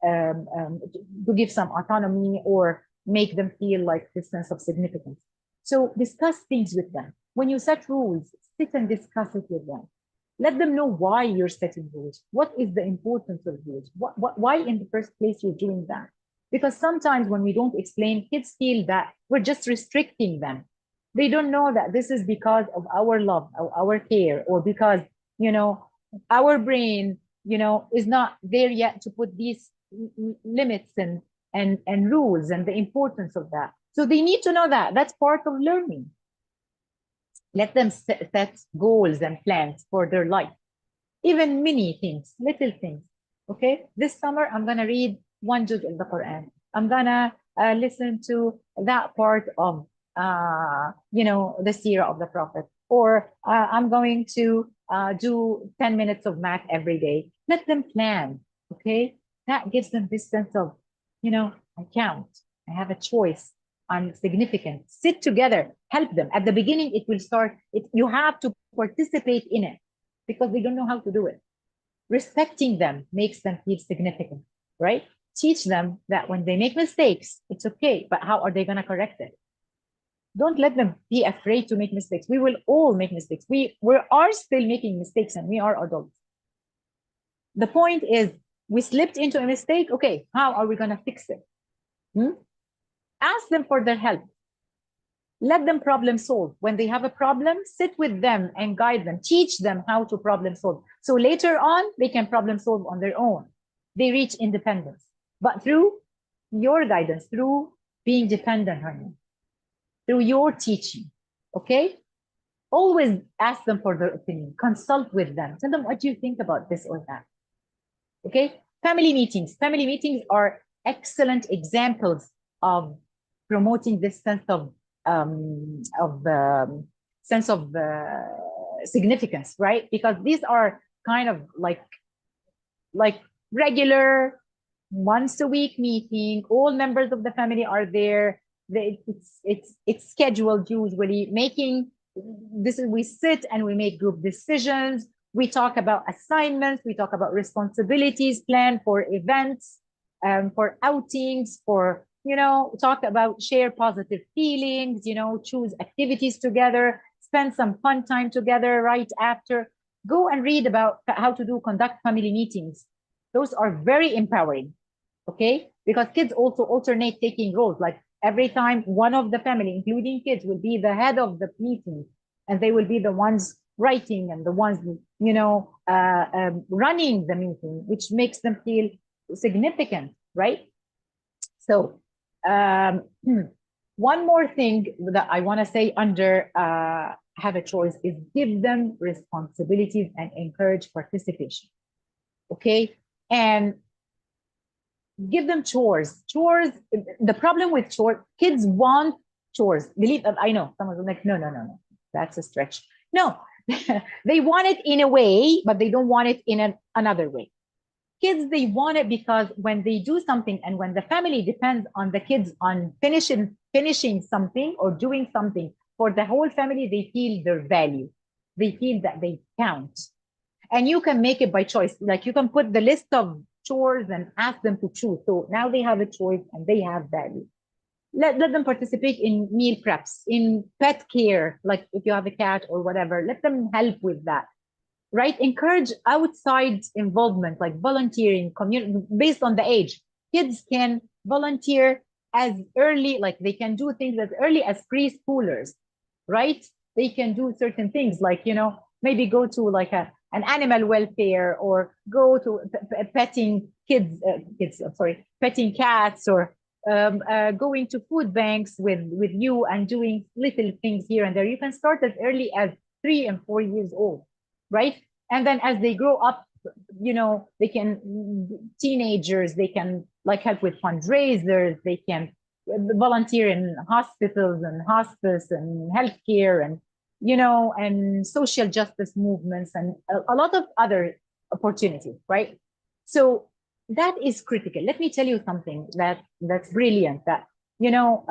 to give some autonomy or make them feel like this sense of significance. So discuss things with them. When you set rules, sit and discuss it with them. Let them know why you're setting rules. What is the importance of rules? Why in the first place you're doing that? Because sometimes when we don't explain, kids feel that we're just restricting them. They don't know that this is because of our love, our care, or because, our brain, is not there yet to put these limits and rules and the importance of that. So they need to know that. That's part of learning. Let them set goals and plans for their life, even mini things, little things. Okay, this summer I'm gonna read one juz of the Quran. I'm gonna listen to that part of the seerah of the Prophet, or I'm going to do 10 minutes of math every day. Let them plan. Okay, that gives them this sense of, I count, I have a choice, I'm significant. Sit together, help them. At the beginning, it will start. You have to participate in it because they don't know how to do it. Respecting them makes them feel significant, right? Teach them that when they make mistakes, it's okay, but how are they going to correct it? Don't let them be afraid to make mistakes. We will all make mistakes. We are still making mistakes and we are adults. The point is, we slipped into a mistake. Okay, how are we going to fix it? Ask them for their help. Let them problem solve. When they have a problem, sit with them and guide them. Teach them how to problem solve. So later on, they can problem solve on their own. They reach independence. But through your guidance, through being dependent on you, through your teaching, okay? Always ask them for their opinion. Consult with them. Tell them, what do you think about this or that? Okay? Family meetings. Family meetings are excellent examples of promoting this sense of significance, right? Because these are kind of like regular once a week meeting. All members of the family are there. It's scheduled usually. We sit and we make group decisions. We talk about assignments. We talk about responsibilities, plan for events, for outings, for talk about share positive feelings, choose activities together, spend some fun time together right after. Go and read about how to conduct family meetings. Those are very empowering, okay? Because kids also alternate taking roles. Like every time one of the family, including kids, will be the head of the meeting, and they will be the ones writing and the ones, running the meeting, which makes them feel significant, right? So one more thing that I want to say under have a choice is give them responsibilities and encourage participation. Okay. And give them chores. Chores, the problem with chores, kids want chores. Believe that. I know someone's like, no. That's a stretch. No, they want it in a way, but they don't want it in another way. Kids, they want it because when they do something and when the family depends on the kids on finishing something or doing something for the whole family, they feel their value. They feel that they count. And you can make it by choice. Like you can put the list of chores and ask them to choose. So now they have a choice and they have value. Let them participate in meal preps, in pet care, like if you have a cat or whatever, let them help with that, right? Encourage outside involvement, like volunteering, community, based on the age. Kids can volunteer as early, like they can do things as early as preschoolers, right? They can do certain things like, maybe go to like an animal welfare or go to petting petting cats or going to food banks with you and doing little things here and there. You can start as early as 3 and 4 years old, right? And then as they grow up, they can, teenagers, they can like help with fundraisers, they can volunteer in hospitals and hospice and healthcare and, and social justice movements and a lot of other opportunities, right? So that is critical. Let me tell you something that's brilliant that,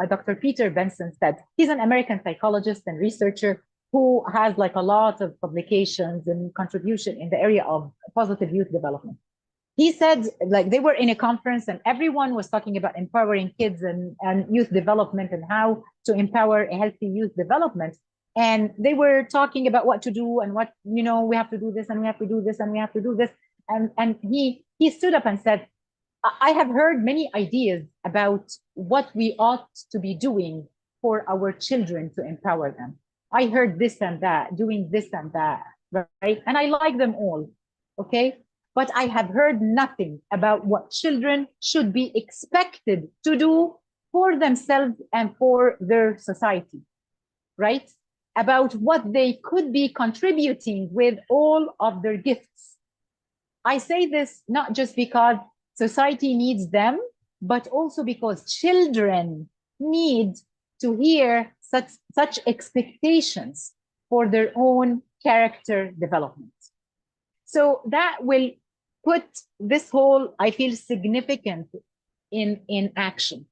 Dr. Peter Benson said. He's an American psychologist and researcher who has like a lot of publications and contribution in the area of positive youth development. He said, like, they were in a conference and everyone was talking about empowering kids and youth development and how to empower a healthy youth development. And they were talking about what to do and what, we have to do this and we have to do this and we have to do this. And he stood up and said, I have heard many ideas about what we ought to be doing for our children to empower them. I heard this and that, doing this and that, right? And I like them all, okay? But I have heard nothing about what children should be expected to do for themselves and for their society, right? About what they could be contributing with all of their gifts. I say this not just because society needs them, but also because children need to hear such expectations for their own character development. So that will put this whole, I feel, significant in action.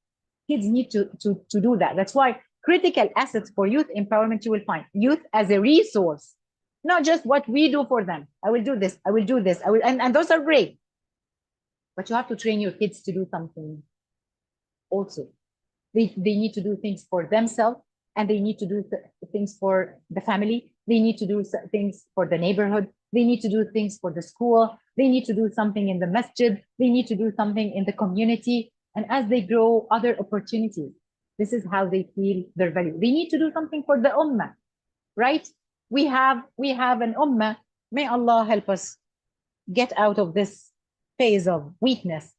Kids need to do that. That's why critical assets for youth empowerment, you will find youth as a resource, not just what we do for them. I will do this, I will do this, and those are great. But you have to train your kids to do something also. They need to do things for themselves, and they need to do things for the family. They need to do things for the neighborhood. They need to do things for the school. They need to do something in the masjid. They need to do something in the community. And as they grow, other opportunities. This is how they feel their value. They need to do something for the ummah, right? We have an ummah. May Allah help us get out of this phase of weakness.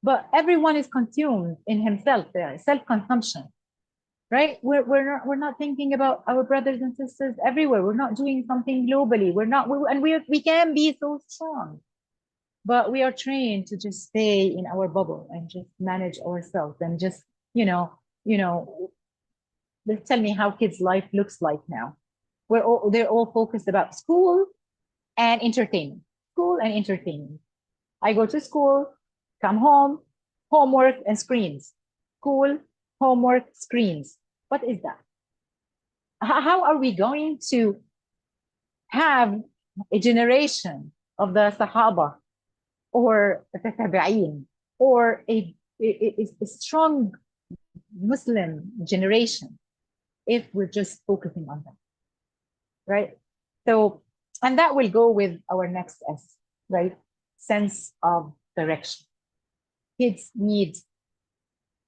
But everyone is consumed in himself, self-consumption, right? We're not thinking about our brothers and sisters everywhere. We're not doing something globally. We can be so strong, but we are trained to just stay in our bubble and just manage ourselves and just, tell me how kids' life looks like now. They're all focused about school and entertainment. School and entertainment. I go to school, come home, homework and screens. School, homework, screens. What is that? How are we going to have a generation of the Sahaba or the Tabi'een or a strong Muslim generation if we're just focusing on them, right? So, and that will go with our next S, right? Sense of direction. Kids need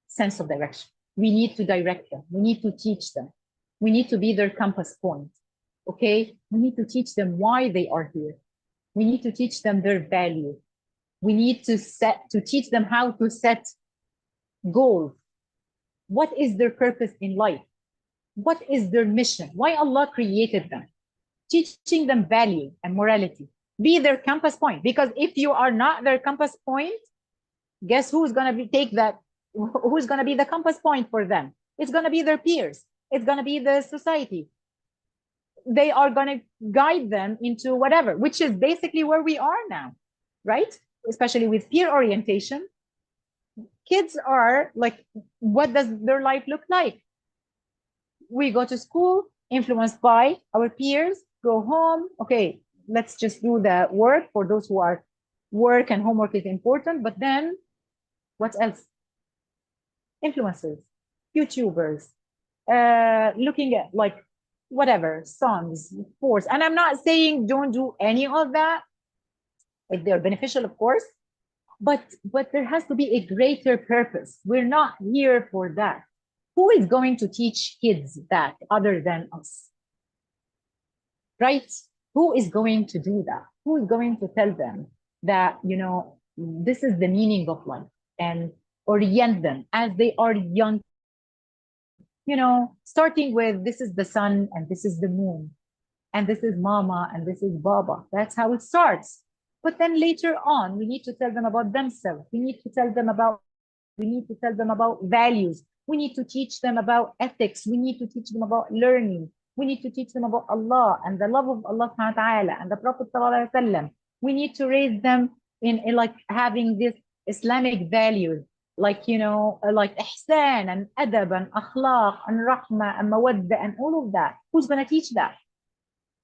sense of direction. We need to direct them. We need to teach them. We need to be their compass point. Okay, we need to teach them why they are here. We need to teach them their value. We need to teach them how to set goals. What is their purpose in life? What is their mission? Why Allah created them? Teaching them value and morality. Be their compass point. Because if you are not their compass point, guess who's going to take that? Who's going to be the compass point for them? It's going to be their peers. It's going to be the society. They are going to guide them into whatever, which is basically where we are now, right? Especially with peer orientation. Kids are like, what does their life look like? We go to school, influenced by our peers, go home. Okay, let's just do the work for those who are work and homework is important. But then what else? Influencers, YouTubers, looking at like whatever, songs, sports. And I'm not saying don't do any of that. If they're beneficial, of course, but there has to be a greater purpose. We're not here for that. Who is going to teach kids that other than us? Right? Who is going to do that? Who is going to tell them that, you know, this is the meaning of life, and orient them as they are young? You know, starting with this is the sun and this is the moon, and this is mama and this is baba. That's how it starts. But then later on, we need to tell them about themselves. We need to tell them about values. We need to teach them about ethics. We need to teach them about learning. We need to teach them about Allah and the love of Allah subhanahu wa ta'ala and the Prophet sallallahu alaihi wasallam. We need to raise them in like having this Islamic values, like, you know, like ihsan and adab and akhlaq and rahmah and mawadda and all of that. Who's going to teach that?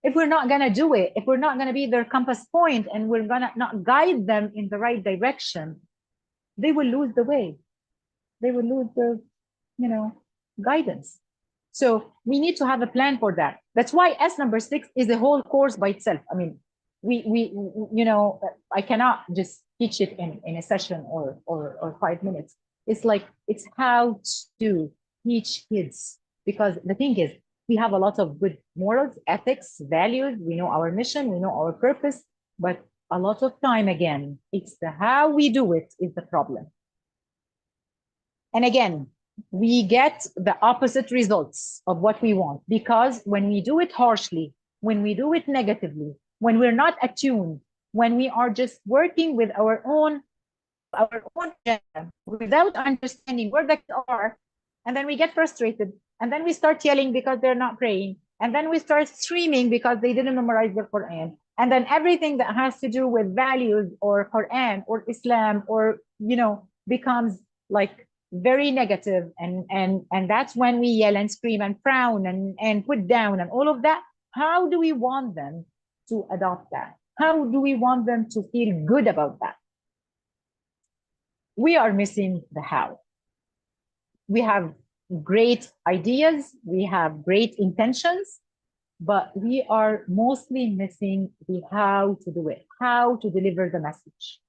If we're not going to do it, if we're not going to be their compass point and we're going to not guide them in the right direction, they will lose the way. They will lose the, you know, guidance. So we need to have a plan for that. That's why S number 6 is a whole course by itself. I mean, we you know, I cannot just teach it in a session or 5 minutes. It's like, it's how to teach kids, because the thing is, we have a lot of good morals, ethics, values. We know our mission, we know our purpose, but a lot of time, again, it's the how we do it is the problem. And again, we get the opposite results of what we want, because when we do it harshly, when we do it negatively, when we're not attuned, when we are just working with our own agenda without understanding where the kids are, and then we get frustrated, and then we start yelling because they're not praying, and then we start screaming because they didn't memorize the Quran, and then everything that has to do with values or Quran or Islam or, you know, becomes like very negative, and that's when we yell and scream and frown and put down and all of that. How do we want them to adopt that? How do we want them to feel good about that? We are missing the how. We have great ideas, we have great intentions, but we are mostly missing the how to do it, how to deliver the message.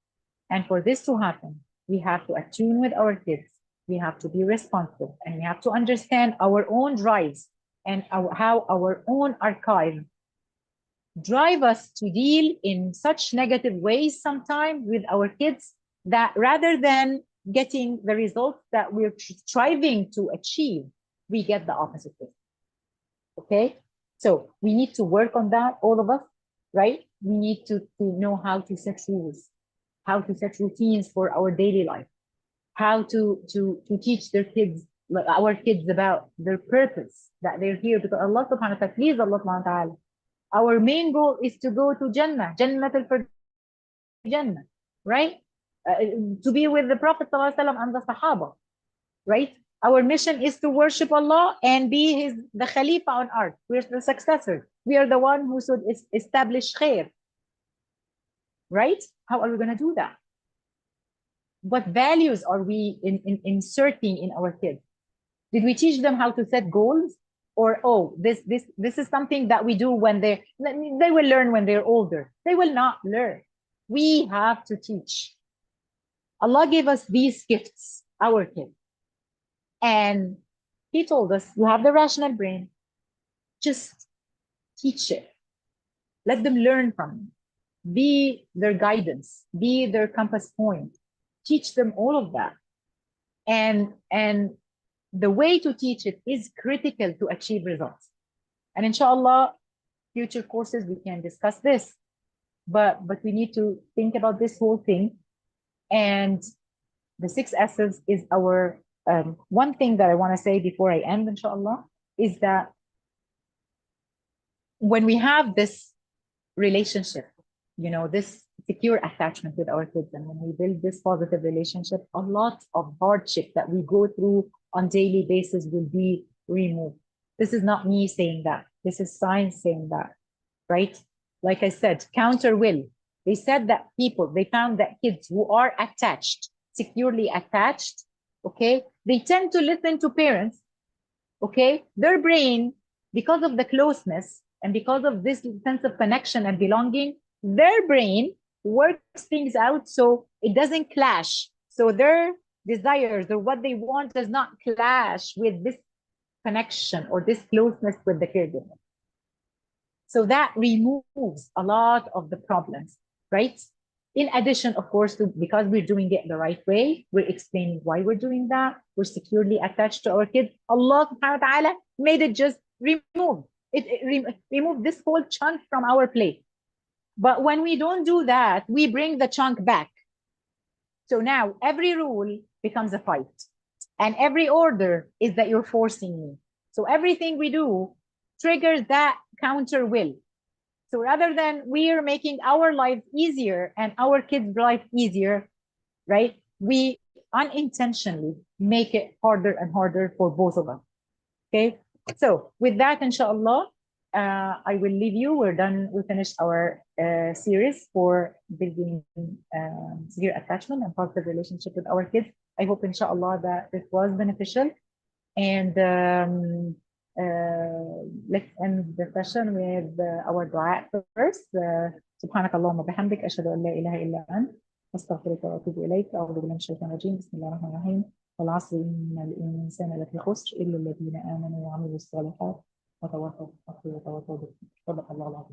And for this to happen, we have to attune with our kids. We have to be responsive, and we have to understand our own drives and how our own archive drive us to deal in such negative ways sometimes with our kids, that rather than getting the results that we're striving to achieve, we get the opposite thing. Okay, so we need to work on that, all of us, right? We need to know how to set rules, how to set routines for our daily life, how to teach their kids, like our kids, about their purpose, that they're here because Allah subhanahu wa ta'ala, please Allah subhanahu wa ta'ala. Our main goal is to go to Jannah, Jannah, right? To be with the Prophet ﷺ and the Sahaba, right? Our mission is to worship Allah and be the Khalifa on earth. We're the successor. We are the one who should establish khair, right? How are we going to do that? What values are we inserting in our kids? Did we teach them how to set goals? Or, oh, this is something that we do when they will learn when they're older. They will not learn. We have to teach. Allah gave us these gifts, our kids. And He told us, you have the rational brain. Just teach it. Let them learn from it. Be their guidance, be their compass point. Teach them all of that. And the way to teach it is critical to achieve results. And inshallah, future courses, we can discuss this. But we need to think about this whole thing. And the 6 S's is our, one thing that I want to say before I end, inshallah, is that when we have this relationship, you know, this secure attachment with our kids, and when we build this positive relationship, a lot of hardship that we go through on daily basis will be removed. This is not me saying that. This is science saying that, right? Like I said, counter will. They said that they found that kids who are attached, securely attached, okay, they tend to listen to parents, okay? Their brain, because of the closeness and because of this sense of connection and belonging, their brain works things out so it doesn't clash. So their desires or what they want does not clash with this connection or this closeness with the caregiver. So that removes a lot of the problems, right? In addition, of course, to because we're doing it the right way, we're explaining why we're doing that. We're securely attached to our kids. Allah subhanahu wa ta'ala made it just remove. Remove this whole chunk from our plate. But when we don't do that, we bring the chunk back. So now every rule becomes a fight. And every order is that you're forcing me. So everything we do triggers that counter will. So rather than we're making our life easier and our kids' life easier, right? We unintentionally make it harder and harder for both of us. Okay. So with that, inshallah, I will leave you. We're done. We finished our series for building secure attachment and positive relationship with our kids. I hope, inshallah, that it was beneficial. And let's end the session with our dua first. سبحانك اللهم وبحمدك أشهد أن لا إله إلا أنت أستغفرك وأتوب إليك. أعوذ بالله من الشيطان الرجيم. بسم الله الرحمن الرحيم. والعصر إن الإنسان لفي خسر إلا الذين آمنوا وعملوا الصالحات وتواصوا بالحق وتواصوا بالصبر. صدق الله العظيم.